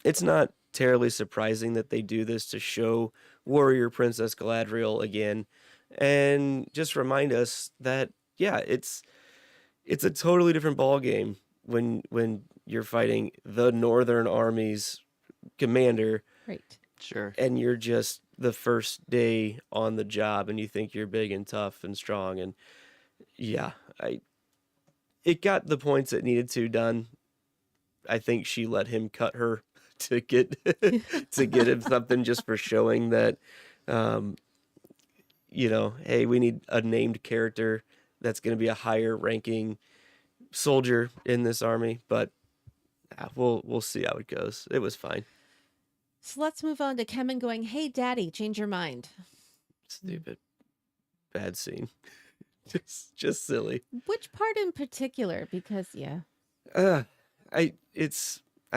it's not terribly surprising that they do this to show Warrior Princess Galadriel again, and just remind us that yeah, it's a totally different ball game when you're fighting the Northern Army's commander, Right. Sure. and you're just the first day on the job, and you think you're big and tough and strong, and yeah, it got the points it needed to done. I think she let him cut her to get to get him something just for showing that, um, hey, we need a named character that's going to be a higher ranking soldier in this army. But we'll see how it goes. It was fine. So let's move on to Kemen going, "Hey, Daddy, change your mind." Stupid, bad scene. just silly. Which part in particular? Because yeah, Uh, I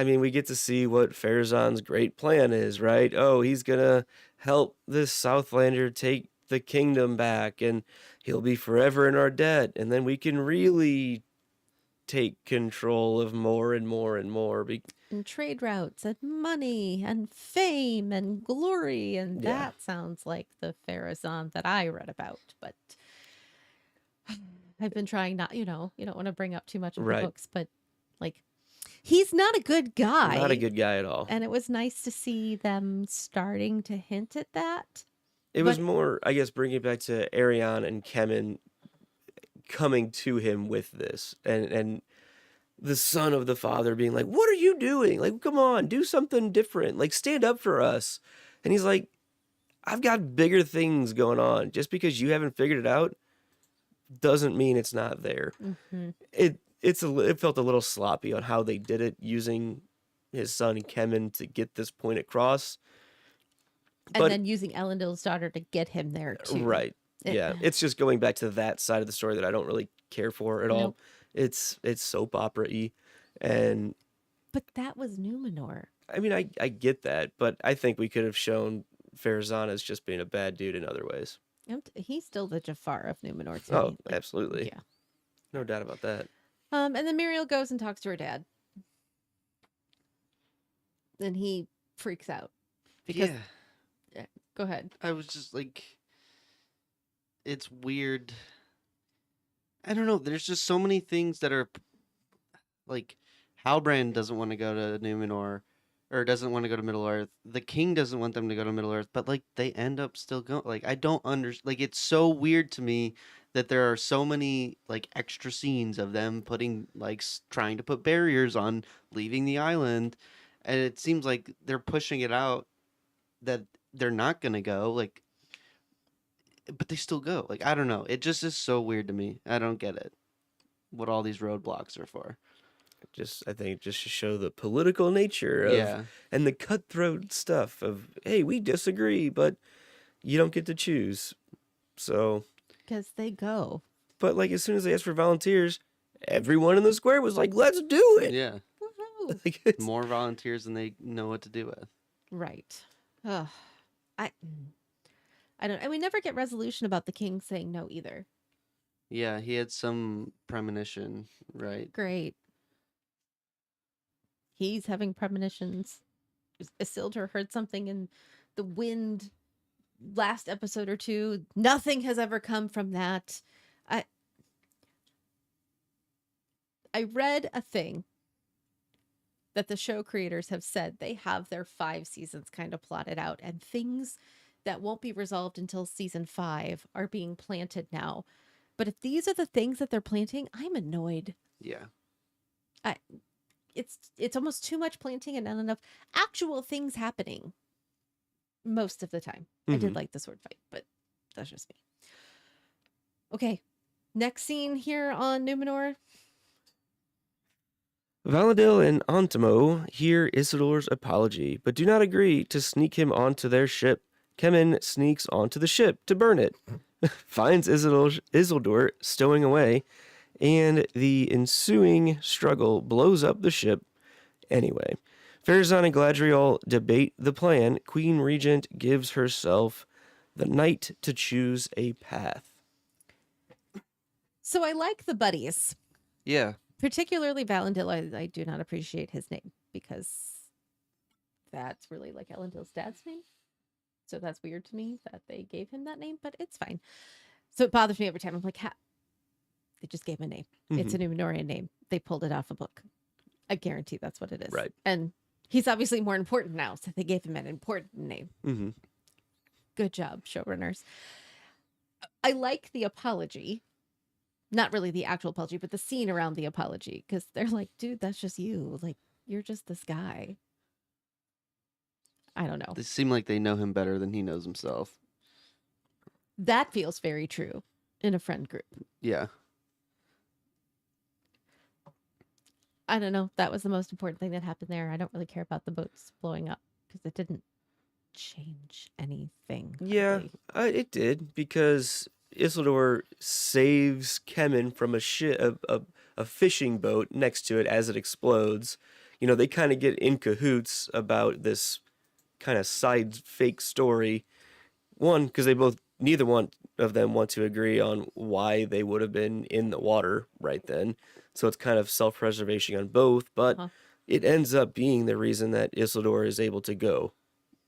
mean, we get to see what Farazan's great plan is, right? Oh, he's gonna help this Southlander take the kingdom back, and he'll be forever in our debt, and then we can really take control of more and more and more. and trade routes and money and fame and glory, and Yeah. that sounds like the Farazan that I read about. But I've been trying not, you don't want to bring up too much of the Right. books, but like, he's not a good guy. Not a good guy at all. And it was nice to see them starting to hint at that. It was but- more, I guess, bringing it back to Arion and Kemen coming to him with this, and the son of the father being like, "What are you doing? Like, come on, do something different. Like, stand up for us." And he's like, "I've got bigger things going on. Just because you haven't figured it out doesn't mean it's not there." Mhm. It felt a little sloppy on how they did it, using his son Kemen to get this point across. And But- then using Elendil's daughter to get him there too. Right. It- Yeah. It's just going back to that side of the story that I don't really care for at all. Nope. It's soap opera-y. And But that was Numenor. I mean, I get that, but I think we could have shown Farazan as just being a bad dude in other ways. He's still the Jafar of Numenor to Oh, me. Like, absolutely. yeah. No doubt about that. And then Muriel goes and talks to her dad. Then he freaks out. Because Yeah. go ahead. I was just like, it's weird. I don't know. There's just so many things that are like, Halbrand doesn't want to go to Numenor, or doesn't want to go to Middle Earth. The king doesn't want them to go to Middle Earth, but like they end up still going. Like I don't like it's so weird to me that there are so many like extra scenes of them putting like trying to put barriers on leaving the island, and it seems like they're pushing it out that they're not gonna go, like, but they still go. Like I don't know. It just is so weird to me. I don't get it. What all these roadblocks are for. I think just to show the political nature of Yeah. and the cutthroat stuff of, hey, we disagree, but you don't get to choose. So, Because they go. but like as soon as they asked for volunteers, everyone in the square was like, "Let's do it." Yeah. Woohoo. Like, it's, More volunteers than they know what to do with. Right. Ugh. I don't, and we never get resolution about the king saying no either. Yeah, he had some premonition, right? Great. He's having premonitions. Isildur heard something in the wind last episode or two. Nothing has ever come from that. I read a thing that the show creators have said they have their 5 seasons kind of plotted out, and things that won't be resolved until season 5 are being planted now. But if these are the things that they're planting, I'm annoyed. Yeah. It's almost too much planting and not enough actual things happening most of the time. I did Mhm. like the sword fight, but that's just me. Okay. Next scene here on Numenor. Valadil and Antimo hear Isildur's apology, but do not agree to sneak him onto their ship. Kemen sneaks onto the ship to burn it, finds Isildur stowing away, and the ensuing struggle blows up the ship anyway. Farazan and Galadriel debate the plan. Queen Regent gives herself the night to choose a path. So I like the buddies, Yeah. particularly Valendil. I do not appreciate his name because that's really like Elendil's dad's name. So that's weird to me that they gave him that name, but it's fine. So it bothers me every time. I'm like, they just gave him a name. It's a Numenorian name. They pulled it off a book. I guarantee that's what it is. Right. And he's obviously more important now, so they gave him an important name. Mm-hmm. Good job, showrunners. I like the apology. Not really the actual apology, but the scene around the apology. Because they're like, dude, that's just you. Like, you're just this guy. I don't know. They seem like they know him better than he knows himself. That feels very true in a friend group. Yeah. I don't know. That was the most important thing that happened there. I don't really care about the boats blowing up because it didn't change anything. Yeah, Really. it did because Isildur saves Kemen from a fishing boat next to it as it explodes. You know, they kind of get in cahoots about this kind of side fake story. One, because neither one of them want to agree on why they would have been in the water right then. So it's kind of self-preservation on both, but it ends up being the reason that Isildur is able to go.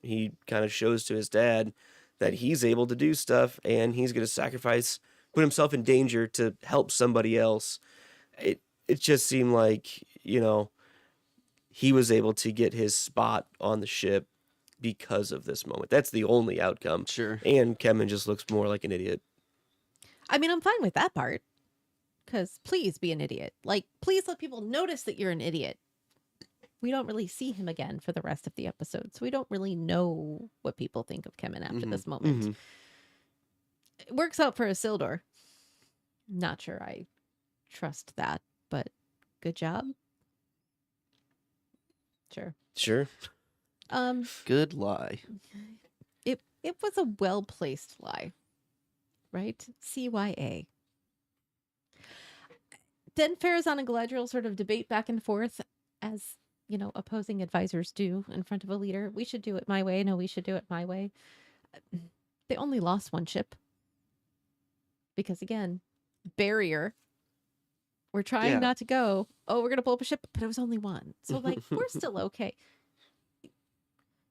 He kind of shows to his dad that he's able to do stuff and he's going to put himself in danger to help somebody else. It just seemed like, you know, he was able to get his spot on the ship because of this moment. That's the only outcome. Sure. And Kemen just looks more like an idiot. I mean, I'm fine with that part. Because please be an idiot. Like, please let people notice that you're an idiot. We don't really see him again for the rest of the episode. So we don't really know what people think of Kemen after this moment. It works out for Isildur. Not sure I trust that, but good job. Sure. Good lie. It was a well-placed lie. Right? CYA. Then Farazan and Galadriel sort of debate back and forth as, you know, opposing advisors do in front of a leader. We should do it my way. No, we should do it my way. They only lost one ship. Because again, barrier. We're trying not to go. Oh, we're going to blow up a ship, but it was only one. So, like, we're still okay.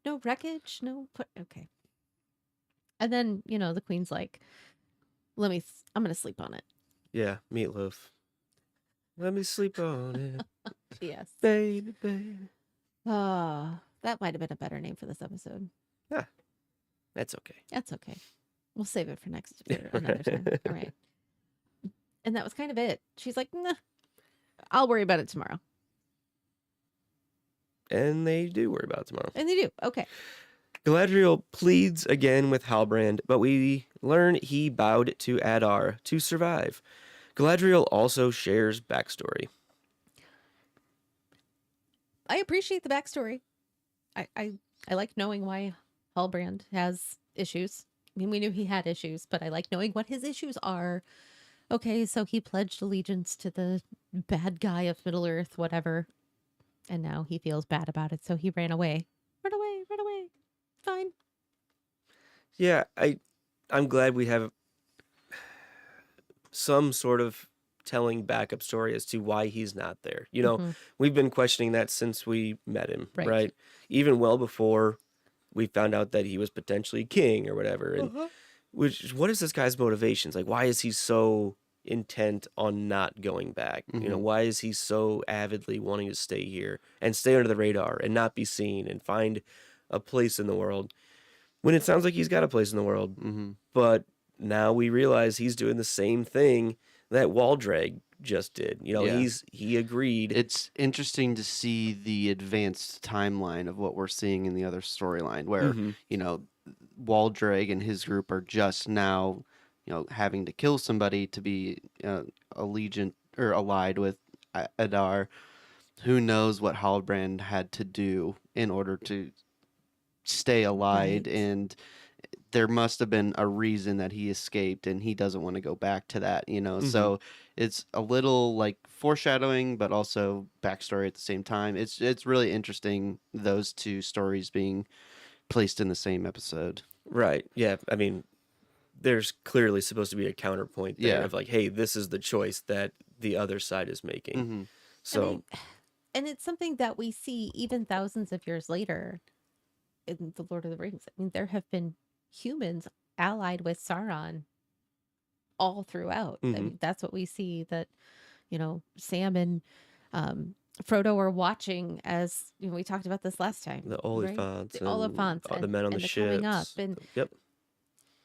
No wreckage, okay. And then, you know, the queen's like, I'm going to sleep on it. Yeah, meatloaf. Let me sleep on it. Yes. Baby, baby. That might have been a better name for this episode. Ah, that's okay. That's okay. We'll save it for another time. All right. And that was kind of it. She's like, nah, I'll worry about it tomorrow. And they do worry about it tomorrow. And they do. Okay. Galadriel pleads again with Halbrand, but we learn he bowed to Adar to survive. Galadriel also shares backstory. I appreciate the backstory. I like knowing why Halbrand has issues. I mean, we knew he had issues, but I like knowing what his issues are. Okay, so he pledged allegiance to the bad guy of Middle-earth, whatever. And now he feels bad about it, so he ran away. Run away, run away. Fine. Yeah, I'm glad we have some sort of telling backup story as to why he's not there. You know, we've been questioning that since we met him, right? Even well before we found out that he was potentially king or whatever. And what is this guy's motivations? Like, why is he so intent on not going back? You know, why is he so avidly wanting to stay here and stay under the radar and not be seen and find a place in the world when it sounds like he's got a place in the world? But now we realize he's doing the same thing that Waldrag just did. You know, he agreed. It's interesting to see the advanced timeline of what we're seeing in the other storyline where, you know, Waldrag and his group are just now, you know, having to kill somebody to be allegiant or allied with Adar. Who knows what Halbrand had to do in order to stay allied, and there must have been a reason that he escaped and he doesn't want to go back to that, you know. So it's a little like foreshadowing but also backstory at the same time. It's really interesting, those two stories being placed in the same episode. Right. Yeah. I mean, there's clearly supposed to be a counterpoint there Yeah. of like, hey, this is the choice that the other side is making. Mm-hmm. So And it's something that we see even thousands of years later in the Lord of the Rings. I mean, there have been humans allied with Sauron all throughout. I mhm. mean, that's what we see that, Sam and Frodo are watching as, we talked about this last time, The right? Oliphants The and Oliphants the men on the and the coming up. ships. And Yep.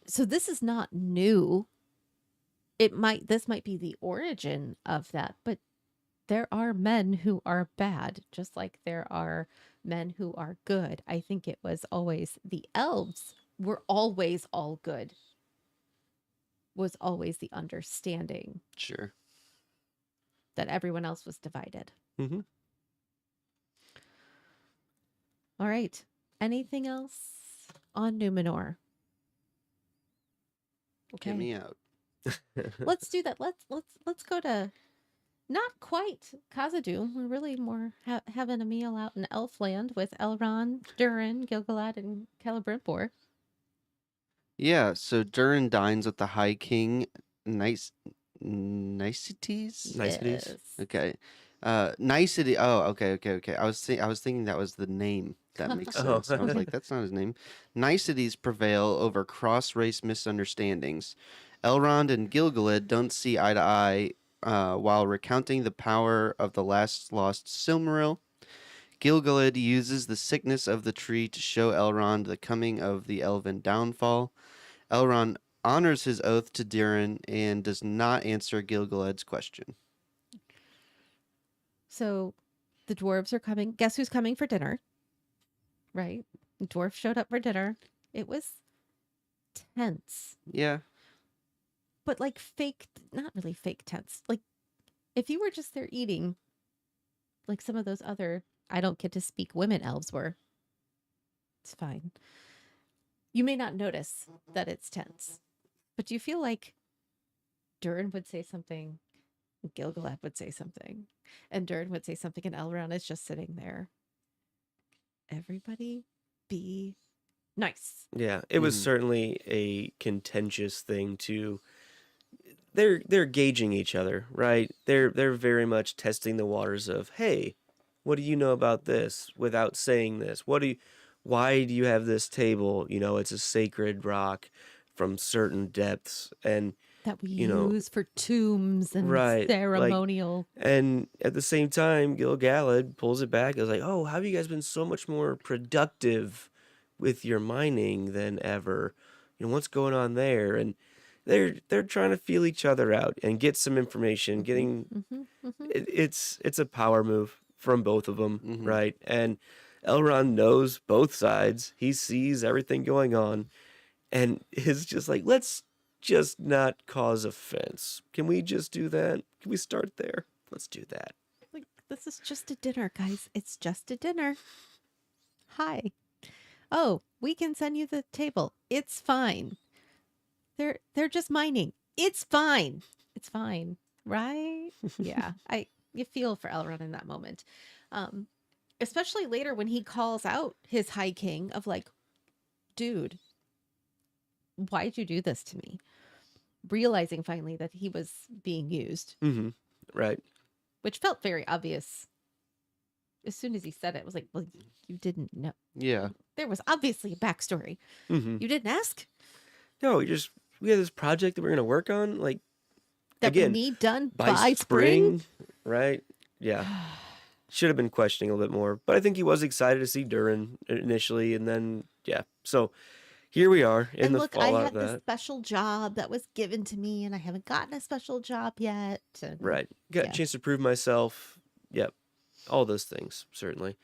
so this is not new. This might be the origin of that, but there are men who are bad, just like there are men who are good. I think it was always the elves were always all good, was always the understanding Sure. that everyone else was divided. Mm-hmm. All right. Anything else on Numenor? Get me out. Let's do that. Let's go to not quite Khazad-dûm. We're really more having a meal out in Elfland with Elrond, Durin, Gil-galad, and Celebrimbor. Yeah, so Durin dines with the High King. Niceties? Niceties. Yes. Okay. Nicety. Oh, okay. I was thinking that was the name. That makes Oh. sense. I was like, that's not his name. Niceties prevail over cross-race misunderstandings. Elrond and Gil-galad don't see eye to eye while recounting the power of the last lost Silmaril. Gil-galad uses the sickness of the tree to show Elrond the coming of the elven downfall. Elrond honors his oath to Durin and does not answer Gil-galad's question. So the dwarves are coming. Guess who's coming for dinner? Right? The dwarf showed up for dinner. It was tense, Yeah. but like fake, not really fake tense. Like if you were just there eating, like some of those other, I don't get to speak women elves were, it's fine. You may not notice that it's tense, but do you feel like Durin would say something, Gil-galad would say something, and Durin would say something, and Elrond is just sitting there. Everybody be nice. Yeah, it was Mhm. certainly a contentious thing to they're gauging each other, right? They're very much testing the waters of, hey, what do you know about this without saying this? Why do you have this table? It's a sacred rock from certain depths and That we you know, use for tombs and right, like ceremonial. and at the same time, Gil-galad pulls it back. I was like, oh, how have you guys been so much more productive with your mining than ever? What's going on there? And they're trying to feel each other out and get some information. It's a power move from both of them, Mhm. right? And Elrond knows both sides. He sees everything going on, and is just like, let's just not cause offense. Can we just do that? Can we start there? Let's do that. Like, this is just a dinner, guys. It's just a dinner. Hi. Oh, we can send you the table. It's fine. They're just mining. It's fine. It's fine. Right? Yeah. You feel for Elrond in that moment. Um, Especially later when he calls out his High King of like, dude, why'd you do this to me? Realizing finally that he was being used, Mm-hmm. Right. which felt very obvious. As soon as he said it, it was like, well, you didn't know. Yeah. There was obviously a backstory. Mm-hmm. You didn't ask No, we have this project that we're gonna work on. Like that we again, need done by by spring. right? Yeah. Should have been questioning a little bit more, but I think he was excited to see Durin initially, and then yeah. So here we are in And the look, I fallout had of this that. special job that was given to me, and I haven't gotten a special job yet. And Right. Got a yeah. chance to prove myself. Yep. All those things, certainly.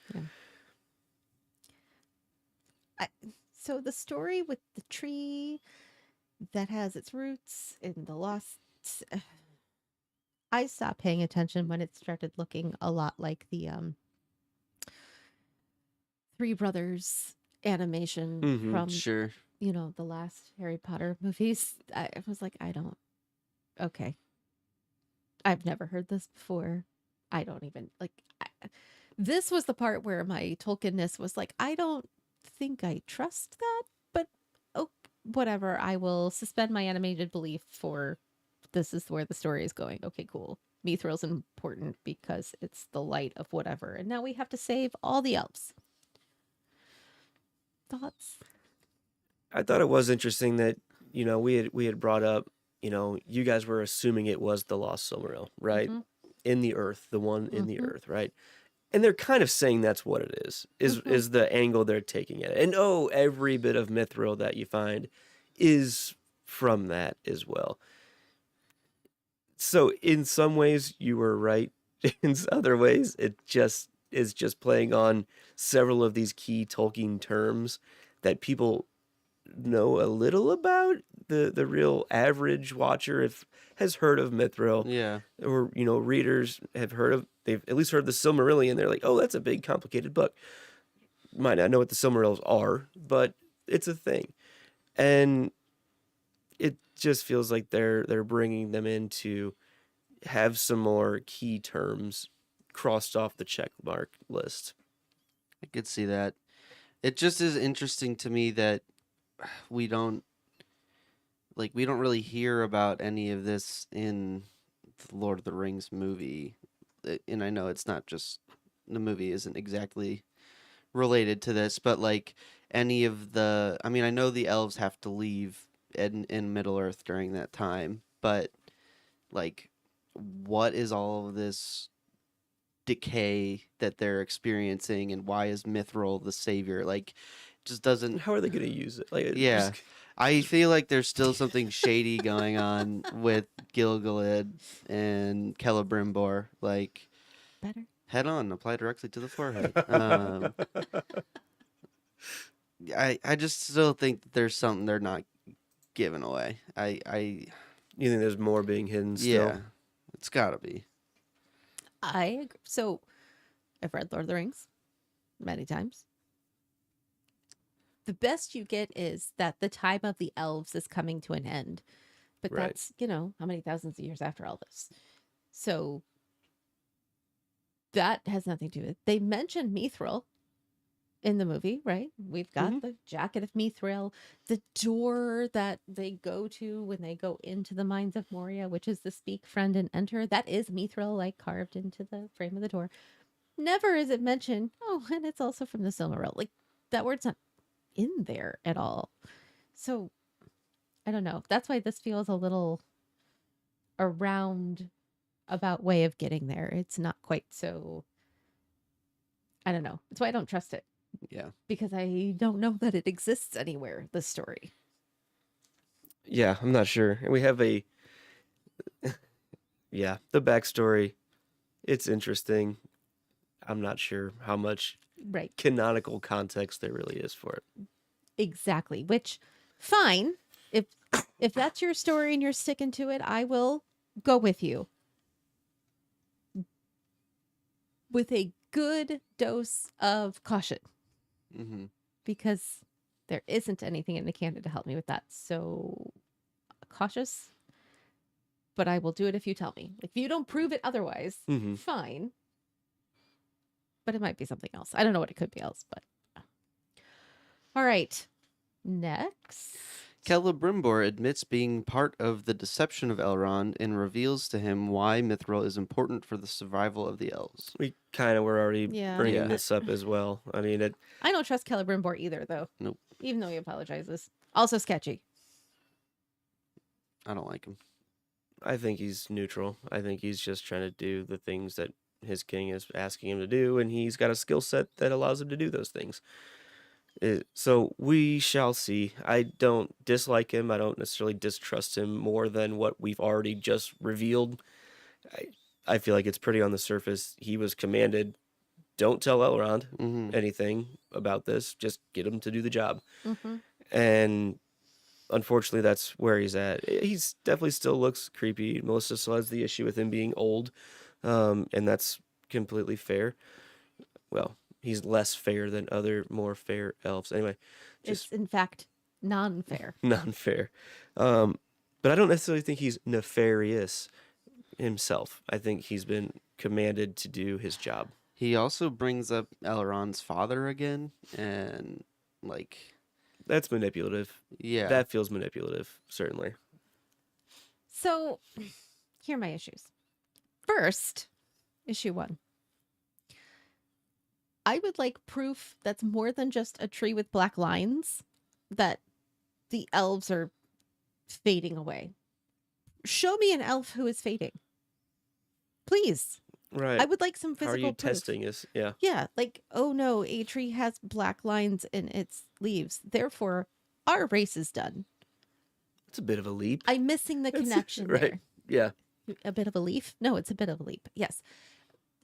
So the story with the tree that has its roots in the lost. I stopped paying attention when it started looking a lot like the Three Brothers animation Mm-hmm. from Sure. the last Harry Potter movies. I was like, I don't. Okay, I've never heard this before. I don't even like. This was the part where my Tolkienness was like, I don't think I trust that, but whatever, I will suspend my animated belief for this is where the story is going. Okay, cool. Mithril's important because it's the light of whatever. And now we have to save all the elves. Thoughts? I thought it was interesting that we had brought up, you guys were assuming it was the lost Silmaril, right? Mm-hmm. In the earth, the one in the Mm-hmm. earth, right? And they're kind of saying that's what it is. Is Mm-hmm. is the angle they're taking at it. And every bit of mithril that you find is from that as well. So in some ways you were right. In other ways it just is just playing on several of these key Tolkien terms that people know a little about. The real average watcher if has heard of mithril, Yeah. or readers have heard of, they've at least heard the Silmarillion. They're like, oh, that's a big complicated book. Might not know what the Silmarils are, but it's a thing. And it just feels like they're bringing them in to have some more key terms crossed off the check mark list. I could see that. It just is interesting to me that we don't we don't really hear about any of this in the Lord of the Rings movie. And I know it's not just the movie isn't exactly related to this, but like any of the I mean, I know the elves have to leave in Middle Earth during that time, but like what is all of this decay that they're experiencing, and why is Mithril the savior? Like, just doesn't. How are they going to use it? Like, Yeah, I feel like there's still something shady going on with Gilgalad and Celebrimbor. Like, Better. head on, apply directly to the forehead. I just still think that there's something they're not giving away. You think there's more being hidden still? Yeah, it's gotta be. I agree. So I've read Lord of the Rings many times. The best you get is that the time of the elves is coming to an end. But Right. that's, how many thousands of years after all this. So that has nothing to do with it. They mentioned Mithril in the movie, right? We've got Mhm. the jacket of Mithril, the door that they go to when they go into the mines of Moria, which is the speak friend and enter. That is Mithril, like carved into the frame of the door. Never is it mentioned, oh, and it's also from the Silmaril. Like that word's not in there at all. So I don't know. That's why this feels a little a roundabout way of getting there. It's not quite so. I don't know. That's why I don't trust it, Yeah. because I don't know that it exists anywhere. This story. Yeah, I'm not sure. And we have the backstory. It's interesting. I'm not sure how much Right. canonical context there really is for it. Exactly. Which, fine. If that's your story and you're sticking to it, I will go with you. With a good dose of caution, Mm-hmm. because there isn't anything in the canon to help me with that. So cautious, but I will do it if you tell me. Like, if you don't prove it otherwise, Mhm. fine. But it might be something else. I don't know what it could be else, but all right. Next. Celebrimbor admits being part of the deception of Elrond and reveals to him why Mithril is important for the survival of the elves. We kind of were already Yeah. bringing Yeah. this up as well. I mean, I don't trust Celebrimbor either, though. Nope. Even though he apologizes. Also sketchy. I don't like him. I think he's neutral. I think he's just trying to do the things that his king is asking him to do, and he's got a skill set that allows him to do those things. So we shall see. I don't dislike him. I don't necessarily distrust him more than what we've already just revealed. I feel like it's pretty on the surface. He was commanded, don't tell Elrond Mm-hmm. anything about this. Just get him to do the job. Mm-hmm. And unfortunately, that's where he's at. He's definitely still looks creepy. Melissa still has the issue with him being old, and that's completely fair. Well, he's less fair than other more fair elves. Anyway, It's, just in fact, non-fair. non-fair. But I don't necessarily think he's nefarious himself. I think he's been commanded to do his job. He also brings up Elrond's father again, and That's manipulative. Yeah. That feels manipulative, certainly. So here are my issues. First, issue 1. I would like proof that's more than just a tree with black lines, that the elves are fading away. Show me an elf who is fading. Please. Right. I would like some How are physical you proof. testing this? Yeah. Yeah, like, oh no, a tree has black lines in its leaves. Therefore, our race is done. It's a bit of a leap. I'm missing the connection right. there. Yeah. A bit of a leaf? No, it's a bit of a leap. Yes.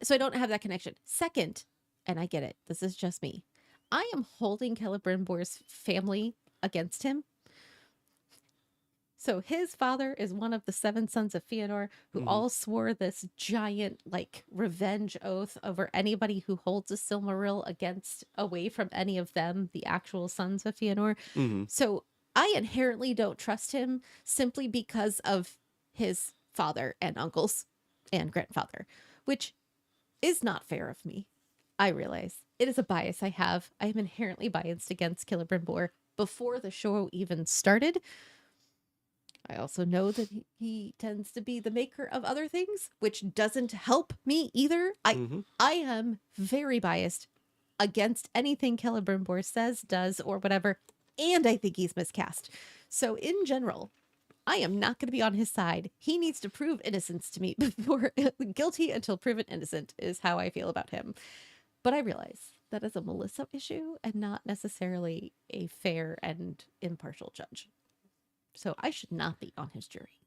So I don't have that connection. Second, and I get it, this is just me. I am holding Celebrimbor's family against him. So his father is one of the 7 sons of Fëanor who all swore this giant, like, revenge oath over anybody who holds a Silmaril against, away from any of them, the actual sons of Fëanor. Mm-hmm. So I inherently don't trust him simply because of his father and uncles and grandfather, which is not fair of me. I realize it is a bias I have. I am inherently biased against Celebrimbor before the show even started. I also know that he tends to be the maker of other things, which doesn't help me either. I am very biased against anything Celebrimbor says, does, or whatever, and I think he's miscast. So in general, I am not going to be on his side. He needs to prove innocence to me before guilty until proven innocent is how I feel about him. But I realize that is a Melissa issue and not necessarily a fair and impartial judge. So I should not be on his jury.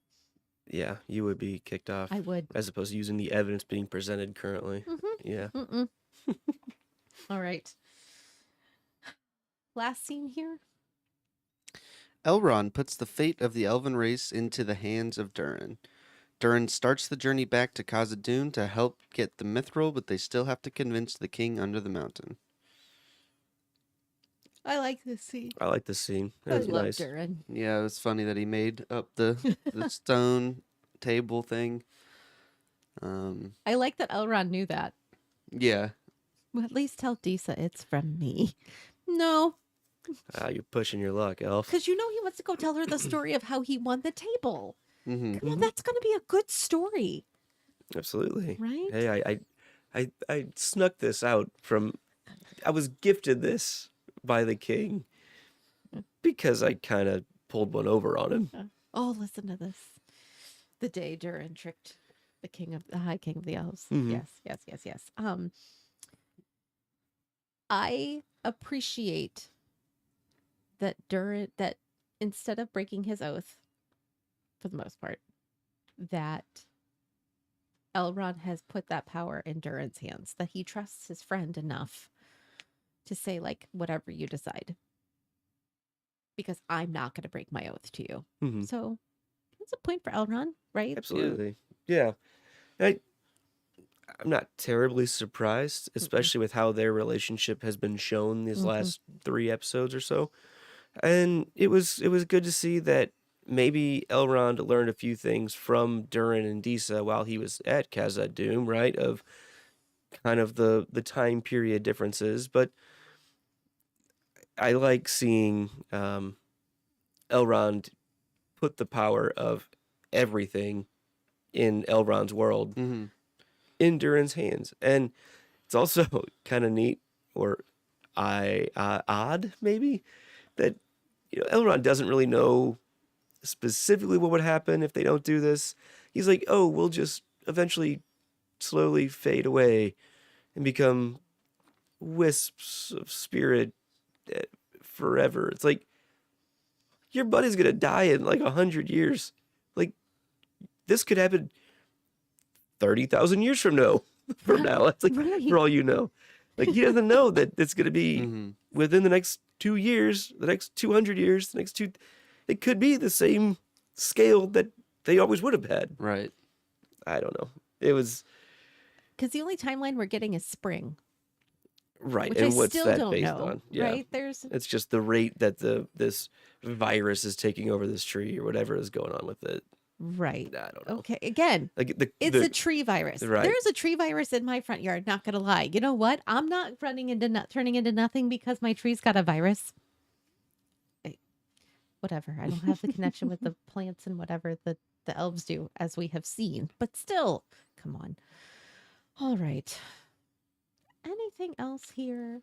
Yeah, you would be kicked off. I would. As opposed to using the evidence being presented currently. Yeah. All right. Last scene here. Elrond puts the fate of the elven race into the hands of Durin. Durin starts the journey back to Khazad-dûm to help get the mithril, but they still have to convince the king under the mountain. I like this scene. I like this scene. I That was love nice. Durin. Yeah, it was funny that he made up the stone table thing. I like that Elrond knew that. Yeah. Well, at least tell Disa it's from me. No, You're pushing your luck, Elf. because you know he wants to go tell her the story of how he won the table. Mm-hmm. Come on, that's going to be a good story, Absolutely. right? Hey, I snuck this out from. I was gifted this by the king because I kind of pulled one over on him. Oh, listen to this. The day Durin tricked the High King of the Elves. Mhm. Yes. I appreciate that Durin, that instead of breaking his oath, for the most part, that Elrond has put that power in Durin's hands, that he trusts his friend enough to say, like, whatever you decide. Because I'm not going to break my oath to you. Mhm. So that's a point for Elrond, right? Absolutely. Yeah. I'm not terribly surprised, especially with how their relationship has been shown these last 3 episodes or so. And it was good to see that maybe Elrond learned a few things from Durin and Disa while he was at Khazad-dûm, right? Of kind of the time period differences, but I like seeing Elrond put the power of everything in Elrond's world Mm-hmm. in Durin's hands. And it's also kind of neat or odd maybe that Elrond doesn't really know specifically what would happen if they don't do this. He's like, "Oh, we'll just eventually slowly fade away and become wisps of spirit forever." It's like your buddy's gonna die in like 100 years. Like this could happen 30,000 years from now. It's like Right. for all you know, like he doesn't know that it's gonna be Mm-hmm. within the next 2 years, the next 200 years, the next 2. It could be the same scale that they always would have had. Right. I don't know. It was Because the only timeline we're getting is spring, right. which And I what's still that don't based know. on? Yeah. Right? There's It's just the rate that this virus is taking over this tree or whatever is going on with it. right. I don't know. Okay. Again, Like it's a tree virus. Right. There's a tree virus in my front yard. Not gonna lie. You know what? I'm not turning into nothing because my tree's got a virus. whatever. I don't have the connection with the plants and whatever the elves do, as we have seen. But still, come on. All right. Anything else here?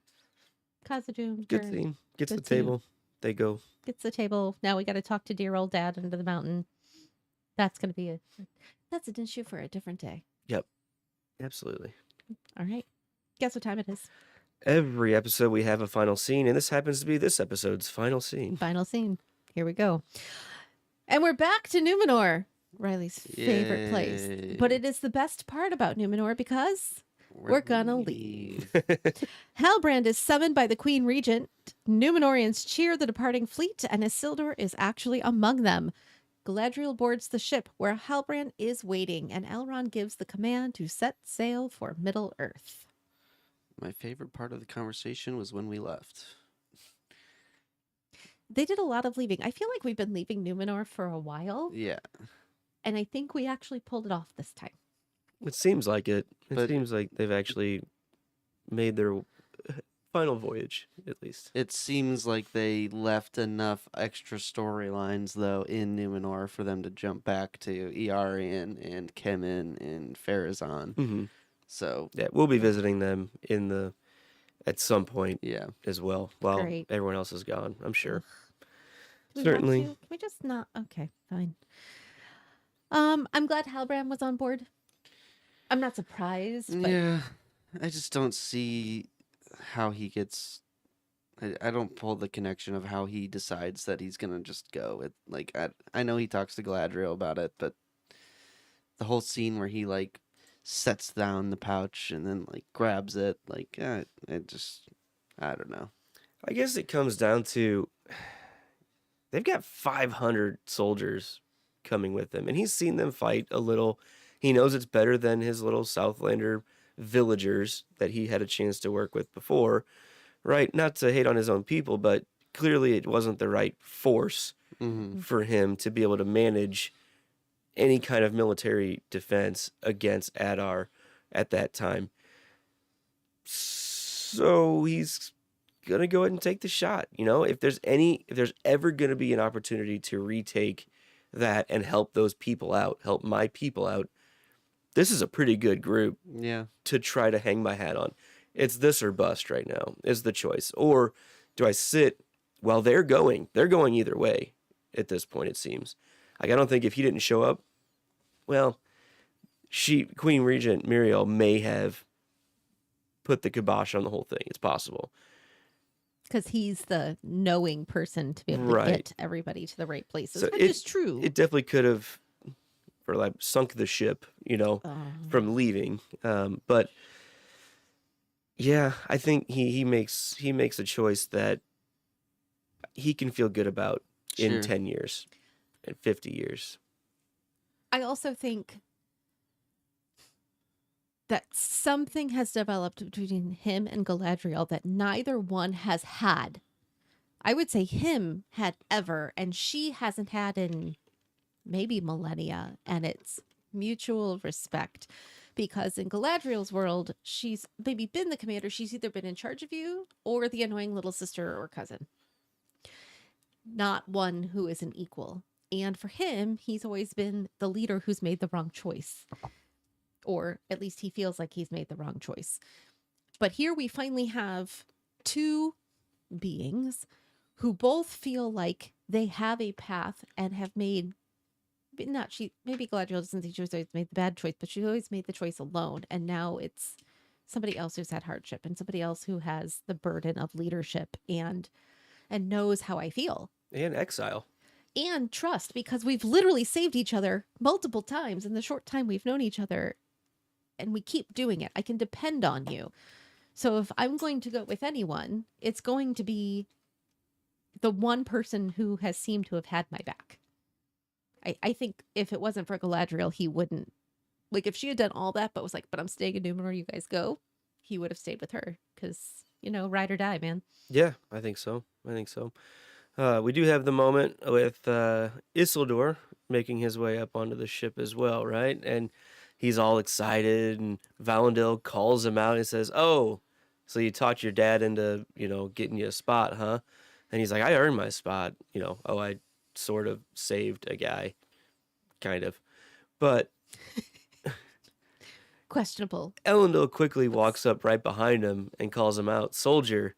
Khazad-dûm, Good Gurn, scene. Gets the good scene. table. They go. Gets the table. Now we got to talk to dear old dad under the mountain. That's going to be that's an issue for a different day. Yep. Absolutely. All right. Guess what time it is? Every episode we have a final scene, and this happens to be this episode's final scene. Final scene. Here we go. And we're back to Numenor, Riley's favorite place. Yay. But it is the best part about Numenor because we're gonna leave. Halbrand is summoned by the Queen Regent. Numenorians cheer the departing fleet, and Isildur is actually among them. Galadriel boards the ship where Halbrand is waiting, and Elrond gives the command to set sail for Middle-earth. My favorite part of the conversation was when we left. They did a lot of leaving. I feel like we've been leaving Numenor for a while, Yeah. and I think we actually pulled it off this time. It seems like it. It But- seems like they've actually made their final voyage, at least. It seems like they left enough extra storylines, though, in Numenor for them to jump back to Iarian and Kemen and Pharazôn. Mm-hmm. So, Yeah, we'll be visiting them at some point yeah. as well, while Great. everyone else is gone. I'm sure. Do we want Certainly. to? Can we just not? Okay, fine. I'm glad Halbrand was on board. I'm not surprised, but Yeah. I just don't see how he gets. I don't pull the connection of how he decides that he's going to just go. I know he talks to Galadriel about it, but the whole scene where he, like, sets down the pouch and then, like, grabs it, like, it just, I don't know. I guess it comes down to they've got 500 soldiers coming with them, and he's seen them fight a little. He knows it's better than his little Southlander villagers that he had a chance to work with before, right? Not to hate on his own people, but clearly it wasn't the right force Mm-hmm. for him to be able to manage any kind of military defense against Adar at that time. So he's gonna go ahead and take the shot. You know, if there's ever gonna be an opportunity to retake that and help those people out, help my people out, this is a pretty good group Yeah. to try to hang my hat on. It's this or bust right now is the choice. Or do I sit while they're going? They're going either way at this point, it seems. Like, I don't think if he didn't show up, well, Queen Regent Muriel may have put the kibosh on the whole thing. It's possible. because he's the knowing person to be able to Right. get everybody to the right places, So which is true. It definitely could have, or like, sunk the ship, Oh. from leaving. But yeah, I think he makes a choice that he can feel good about in Sure. 10 years and 50 years. I also think that something has developed between him and Galadriel that neither one has had. I would say him had ever, and she hasn't had in maybe millennia, and it's mutual respect. Because in Galadriel's world, she's maybe been the commander. She's either been in charge of you or the annoying little sister or cousin. Not one who is an equal. And for him, he's always been the leader who's made the wrong choice. Or at least he feels like he's made the wrong choice. But here we finally have two beings who both feel like they have a path and have made maybe Galadriel doesn't think she's always made the bad choice, but she always made the choice alone. And now it's somebody else who's had hardship and somebody else who has the burden of leadership and knows how I feel. And exile. And trust, because we've literally saved each other multiple times in the short time we've known each other, and we keep doing it. I can depend on you. So if I'm going to go with anyone, it's going to be the one person who has seemed to have had my back. I think if it wasn't for Galadriel, he wouldn't. Like, if she had done all that, but was like, but I'm staying in Numenor, you guys go, he would have stayed with her. Because, ride or die, man. Yeah, I think so. We do have the moment with Isildur making his way up onto the ship as well, right? And he's all excited, and Valendil calls him out and says, "Oh, so you talked your dad into, getting you a spot, huh?" And he's like, "I earned my spot. Oh, I sort of saved a guy, kind of. But Questionable. Elendil quickly walks up right behind him and calls him out, "Soldier,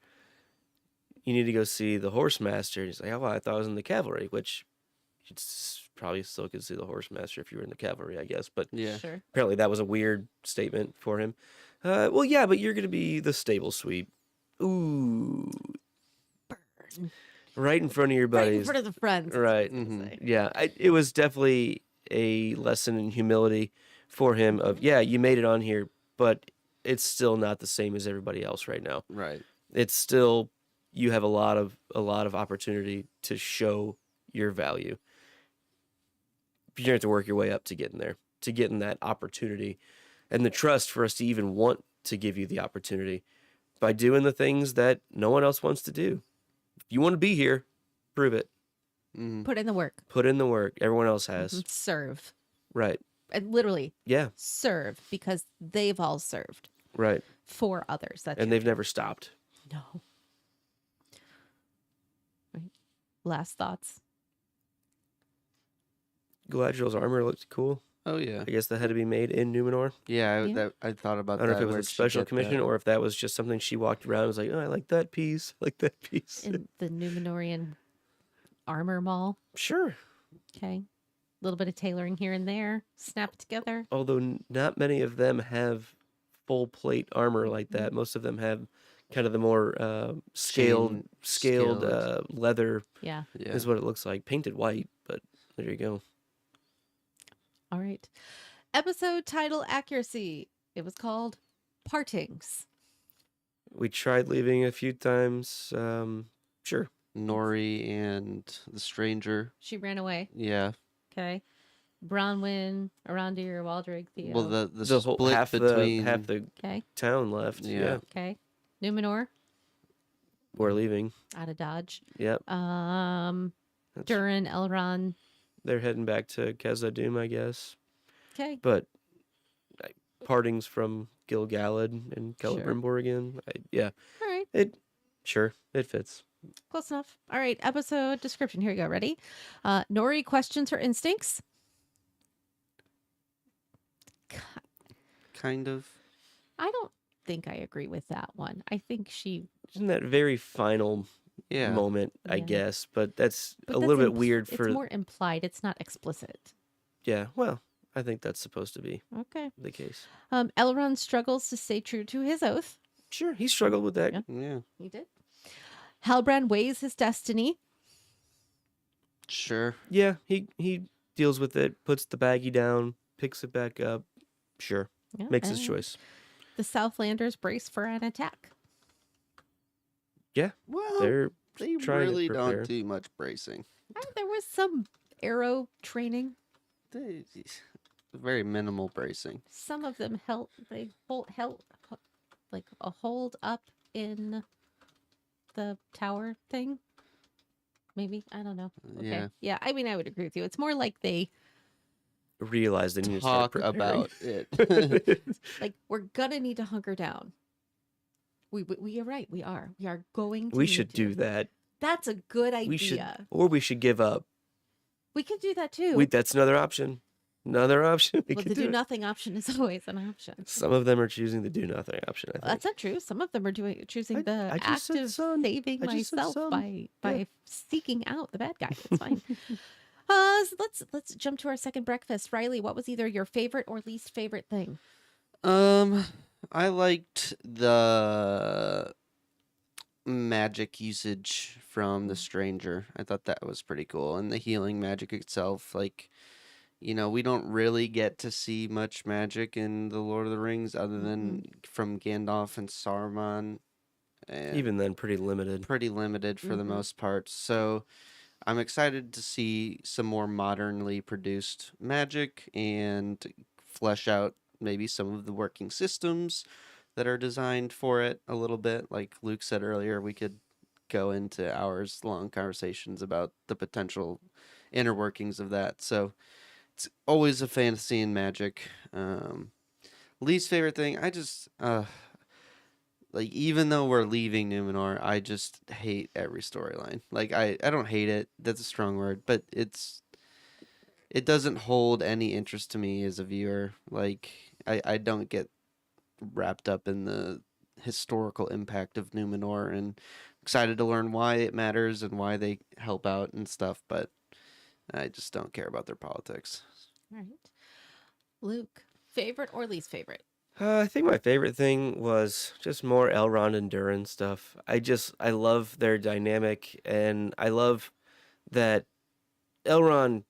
you need to go see the horse master." He's like, "Oh, well, I thought I was in the cavalry," which you probably still could see the horse master if you were in the cavalry, I guess. But Yeah. Sure. apparently that was a weird statement for him. Well, yeah, but you're going to be the stable sweep. Ooh, Burn. right in front of your Right in buddies. front of the friends. Right. Mhm. Yeah, it was definitely a lesson in humility for him of, yeah, you made it on here, but it's still not the same as everybody else right now. Right. It's still, you have a lot of opportunity to show your value. You're gonna have to work your way up to getting there, to getting that opportunity and the trust for us to even want to give you the opportunity by doing the things that no one else wants to do. If you want to be here, prove it. Mhm. Put in the work. Put in the work. Everyone else has. Serve. Right. And literally Yeah. serve, because they've all served Right. for others. That's And they've never stopped. no. Right. Last thoughts. Galadriel's armor looked cool. Oh yeah. I guess that had to be made in Numenor. Yeah. Yeah. I thought about I don't know that. if it was a Where'd she special get commission that? or if that was just something she walked around and was like, "Oh, I like that piece. I like that piece." In the Numenorian armor mall. Sure. Okay. A little bit of tailoring here and there. Snap it together. Although not many of them have full plate armor like Mm-hmm. that. Most of them have kind of the more scaled scaled. leather Yeah. Yeah. is what it looks like. Painted white, but there you go. All right. Episode title accuracy. It was called Partings. We tried leaving a few times. Sure. Nori and the stranger. She ran away. Yeah. Okay. Bronwyn, Arondir, Waldrig, Theo. Well, the The whole split half between the okay. town left. Yeah. Yeah. Okay. Numenor, We're leaving. out of Dodge. Yep. Durin, That's- Elrond. They're heading back to Khazad-dûm, I guess. Okay. But partings from Gil-galad and Sure. Celebrimbor again. Yeah. All right. It fits. Close enough. All right. Episode description. Here we go. Ready? Nori questions her instincts. kind of. I don't think I agree with that one. I think she. In that very final Yeah. moment, I Yeah. guess, but that's but a that's little bit weird It's for more implied. It's not explicit. yeah. Well, I think that's supposed to be Okay. the case. Elrond struggles to stay true to his oath. Sure, he struggled with that. Yeah. Yeah. He did. Halbrand weighs his destiny. Sure. Yeah, he deals with it, puts the baggie down, picks it back up. Sure, Yeah, makes his and choice. The Southlanders brace for an attack. Yeah, Well, they're they trying really to prepare. don't do much bracing. There was some arrow training. They, very minimal bracing. Some of them held like a hold up in the tower thing. Maybe, I don't know. Okay. Yeah. I mean, I would agree with you. It's more like they realize they need to start Talk preparing. about it. like we're gonna need to hunker down. We are right. We are going to. We need should to. do that. That's a good idea. We should, or we should give up. We could do that too. That's another option. Another option. We Well, could the do do it. nothing option is always an option. Some of them are choosing the do nothing option. I think. That's not true. Some of them are choosing I the just act said of some. saving I just said myself some. by seeking out the bad guy. It's fine. So let's jump to our second breakfast. Riley, what was either your favorite or least favorite thing? I liked the magic usage from the stranger. I thought that was pretty cool, and the healing magic itself. Like, we don't really get to see much magic in the Lord of the Rings other than from Gandalf and Saruman. And Even then, pretty limited. pretty limited for the Mhm. most part. So I'm excited to see some more modernly produced magic and flesh out maybe some of the working systems that are designed for it a little bit. Like Luke said earlier, we could go into hours long conversations about the potential inner workings of that. So it's always a fantasy and magic. Least favorite thing, I just like even though we're leaving Numenor, I just hate every storyline. Like I don't hate it. That's a strong word, but it doesn't hold any interest to me as a viewer. Like I don't get wrapped up in the historical impact of Numenor and excited to learn why it matters and why they help out and stuff, but I just don't care about their politics. All right. Luke, favorite or least favorite? I think my favorite thing was just more Elrond and Durin stuff. I love their dynamic, and I love that Elrond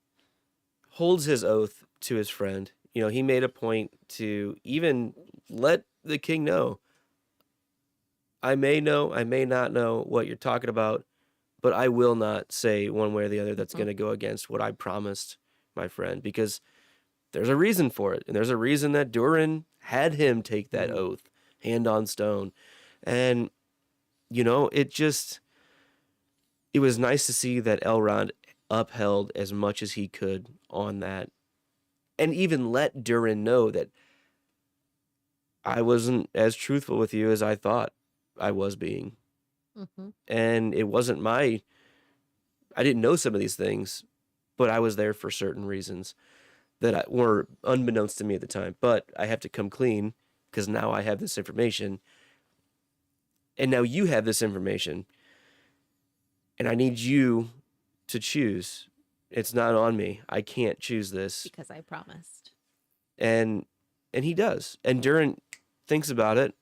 holds his oath to his friend. You know, he made a point to even let the king know, I may not know what you're talking about, but I will not say one way or the other that's going to go against what I promised my friend, because there's a reason for it. And there's a reason that Durin had him take that oath, hand on stone. And, you know, it was nice to see that Elrond upheld as much as he could on that. And even let Durin know that I wasn't as truthful with you as I thought I was being. Mm-hmm. And it wasn't I didn't know some of these things, but I was there for certain reasons that were unbeknownst to me at the time. But I have to come clean because now I have this information. And now you have this information. And I need you to choose. It's not on me. I can't choose this. Because I promised. And he does. And Durin thinks about it,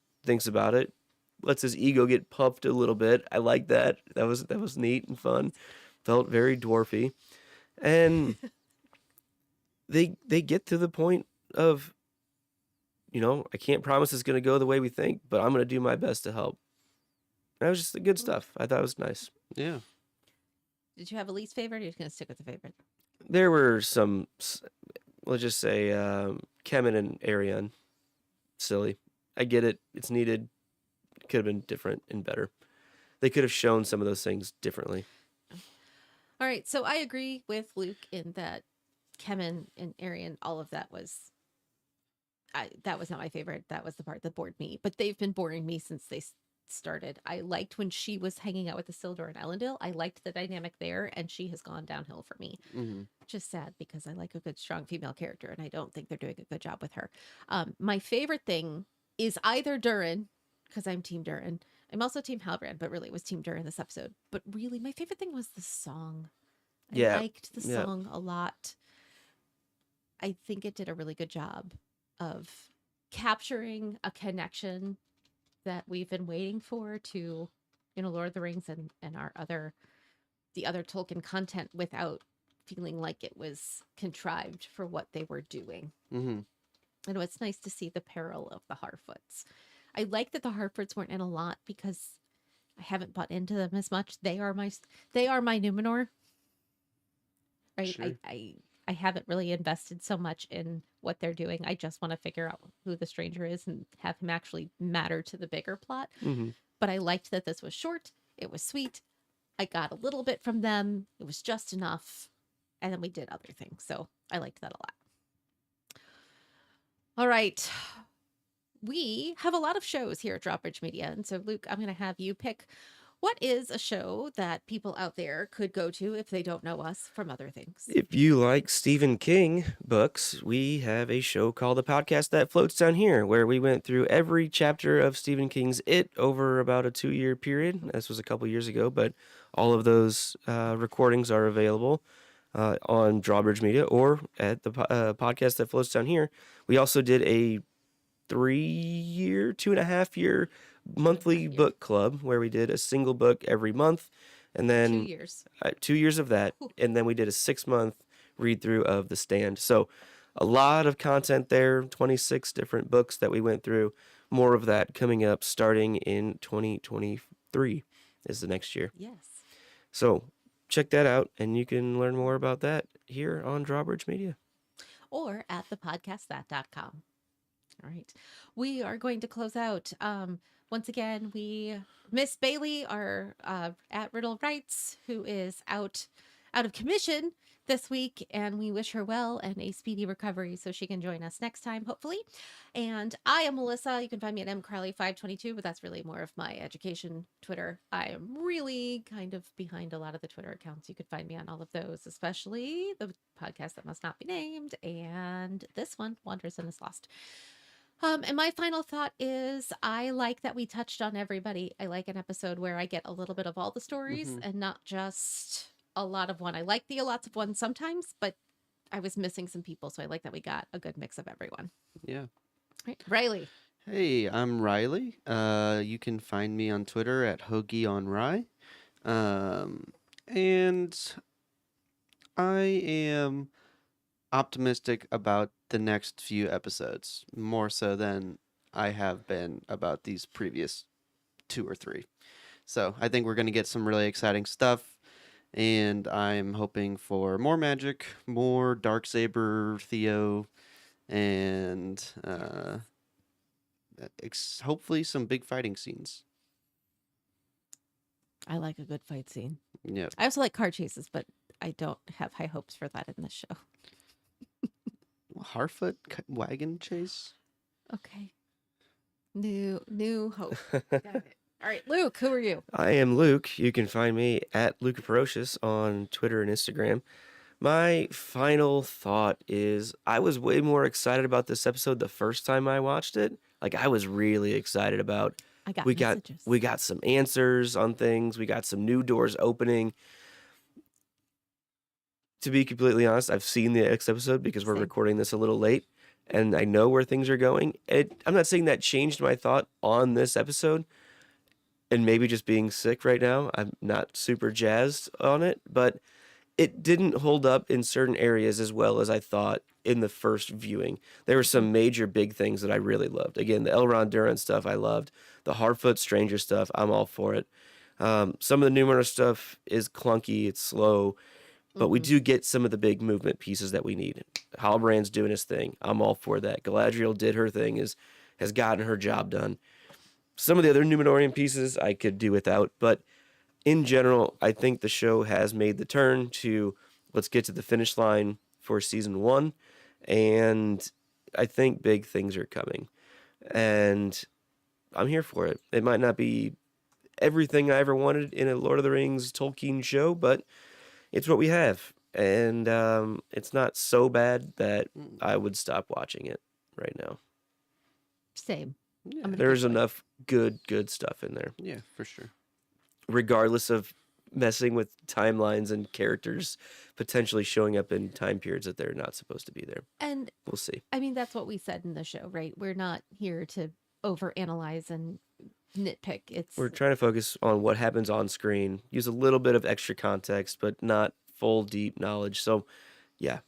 lets his ego get puffed a little bit. I like that. That was neat and fun. Felt very dwarfy. And they get to the point of, you know, I can't promise it's going to go the way we think, but I'm going to do my best to help. That was just the good stuff. I thought it was nice. Yeah. Did you have a least favorite, or are you going to stick with the favorite? There were some, let's just say, Kemen and Arion. Silly. I get it. It's needed. It could have been different and better. They could have shown some of those things differently. All right. So I agree with Luke in that Kemen and Arion, all of that was not my favorite. That was the part that bored me. But they've been boring me since they started. I liked when she was hanging out with Isildur and Elendil. I liked the dynamic there, and she has gone downhill for me. Mm-hmm. Just sad because I like a good, strong female character, and I don't think they're doing a good job with her. My favorite thing is either Durin, because I'm Team Durin. I'm also Team Halbrand, but really it was Team Durin this episode. But really, my favorite thing was the song. I liked the song a lot. I think it did a really good job of capturing a connection that we've been waiting for to, you know, Lord of the Rings and the other Tolkien content without feeling like it was contrived for what they were doing. Mm-hmm. And it's nice to see the peril of the Harfoots. I like that the Harfoots weren't in a lot because I haven't bought into them as much. They are my Numenor. Right? Sure. I haven't really invested so much in what they're doing. I just want to figure out who the stranger is and have him actually matter to the bigger plot. Mm-hmm. But I liked that this was short. It was sweet. I got a little bit from them. It was just enough. And then we did other things. So I liked that a lot. All right. We have a lot of shows here at Drawbridge Media. And so, Luke, I'm going to have you pick what is a show that people out there could go to if they don't know us from other things. If you like Stephen King books, we have a show called The Podcast That Floats Down Here, where we went through every chapter of Stephen King's It over about a 2-year period. This was a couple years ago, but all of those recordings are available on Drawbridge Media or at the Podcast That Floats Down Here. We also did a 2.5 year monthly book club where we did a single book every month, and then 2 years. 2 years of that. And then we did a 6-month read through of The Stand. So a lot of content there, 26 different books that we went through. More of that coming up starting in 2023 is the next year. Yes. So check that out, and you can learn more about that here on Drawbridge Media. Or at thepodcastthat.com. All right. We are going to close out. Once again, we Miss Bailey, our at Riddle Writes, who is out of commission this week, and we wish her well and a speedy recovery so she can join us next time, hopefully. And I am Melissa. You can find me at mcrowley522, but that's really more of my education Twitter. I am really kind of behind a lot of the Twitter accounts. You could find me on all of those, especially the podcast that must not be named and this one, Wanderers and is Lost. And my final thought is I like that we touched on everybody. I like an episode where I get a little bit of all the stories and not just a lot of one. I like the lots of one sometimes, but I was missing some people. So I like that we got a good mix of everyone. Yeah. Right. Riley. Hey, I'm Riley. You can find me on Twitter at HoagieOnRye. And I am optimistic about the next few episodes, more so than I have been about these previous 2 or 3. So I think we're going to get some really exciting stuff, and I'm hoping for more magic, more Darksaber Theo, and hopefully some big fighting scenes. I like a good fight scene. Yeah. I also like car chases, but I don't have high hopes for that in this show. Harfoot wagon chase. Okay. New hope. Got it. All right, Luke, who are you? I am Luke. You can find me at Luca Ferocious on Twitter and Instagram. My final thought is I was way more excited about this episode the first time I watched it. Like I was really excited about I got we messages. got some answers on things. We got some new doors opening. To be completely honest, I've seen the next episode because we're Same. recording this a little late, and I know where things are going. I'm not saying that changed my thought on this episode, and maybe just being sick right now, I'm not super jazzed on it, but it didn't hold up in certain areas as well as I thought in the first viewing. There were some major big things that I really loved. Again, the Elrond Duran stuff I loved. The Harfoot Stranger stuff, I'm all for it. Some of the Numenor stuff is clunky, it's slow, but we do get some of the big movement pieces that we need. Halbrand's doing his thing. I'm all for that. Galadriel did her thing, has gotten her job done. Some of the other Numenorian pieces I could do without, but in general, I think the show has made the turn to let's get to the finish line for season 1, and I think big things are coming. And I'm here for it. It might not be everything I ever wanted in a Lord of the Rings Tolkien show, but it's what we have. And it's not so bad that I would stop watching it right now. Same. Yeah. There's enough good stuff in there. Yeah, for sure. Regardless of messing with timelines and characters potentially showing up in time periods that they're not supposed to be there. And we'll see. I mean, that's what we said in the show, right? We're not here to overanalyze and nitpick. We're trying to focus on what happens on screen, use a little bit of extra context, but not full deep knowledge. So yeah,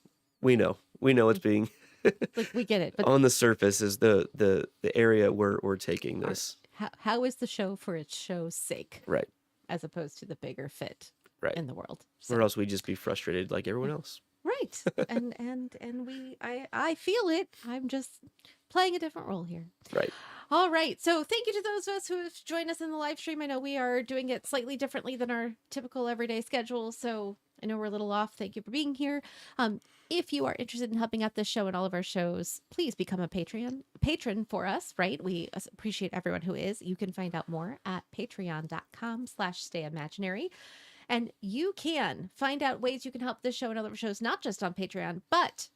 we know it's being like we get it, but on the surface is the area we're taking this. How is the show for its show's sake? Right. As opposed to the bigger fit right. in the world. So. Or else we'd just be frustrated like everyone else. Right. and I feel it. I'm just playing a different role here. Right. All right. So thank you to those of us who have joined us in the live stream. I know we are doing it slightly differently than our typical everyday schedule. So I know we're a little off. Thank you for being here. If you are interested in helping out this show and all of our shows, please become a patron for us, right? We appreciate everyone who is. You can find out more at patreon.com/stayimaginary. And you can find out ways you can help this show and other shows, not just on Patreon, but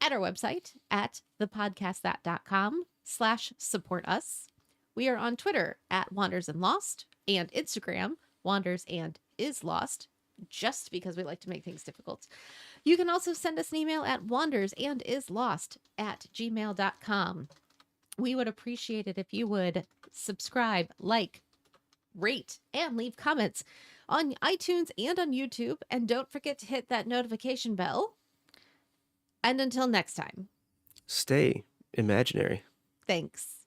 at our website at thepodcastthat.com/support us. We are on Twitter at Wanders and Lost and Instagram Wanders and is Lost, just because we like to make things difficult. You can also send us an email at wandersandislost@gmail.com. We would appreciate it if you would subscribe, like, rate, and leave comments on iTunes and on YouTube. And don't forget to hit that notification bell. And until next time, stay imaginary. Thanks.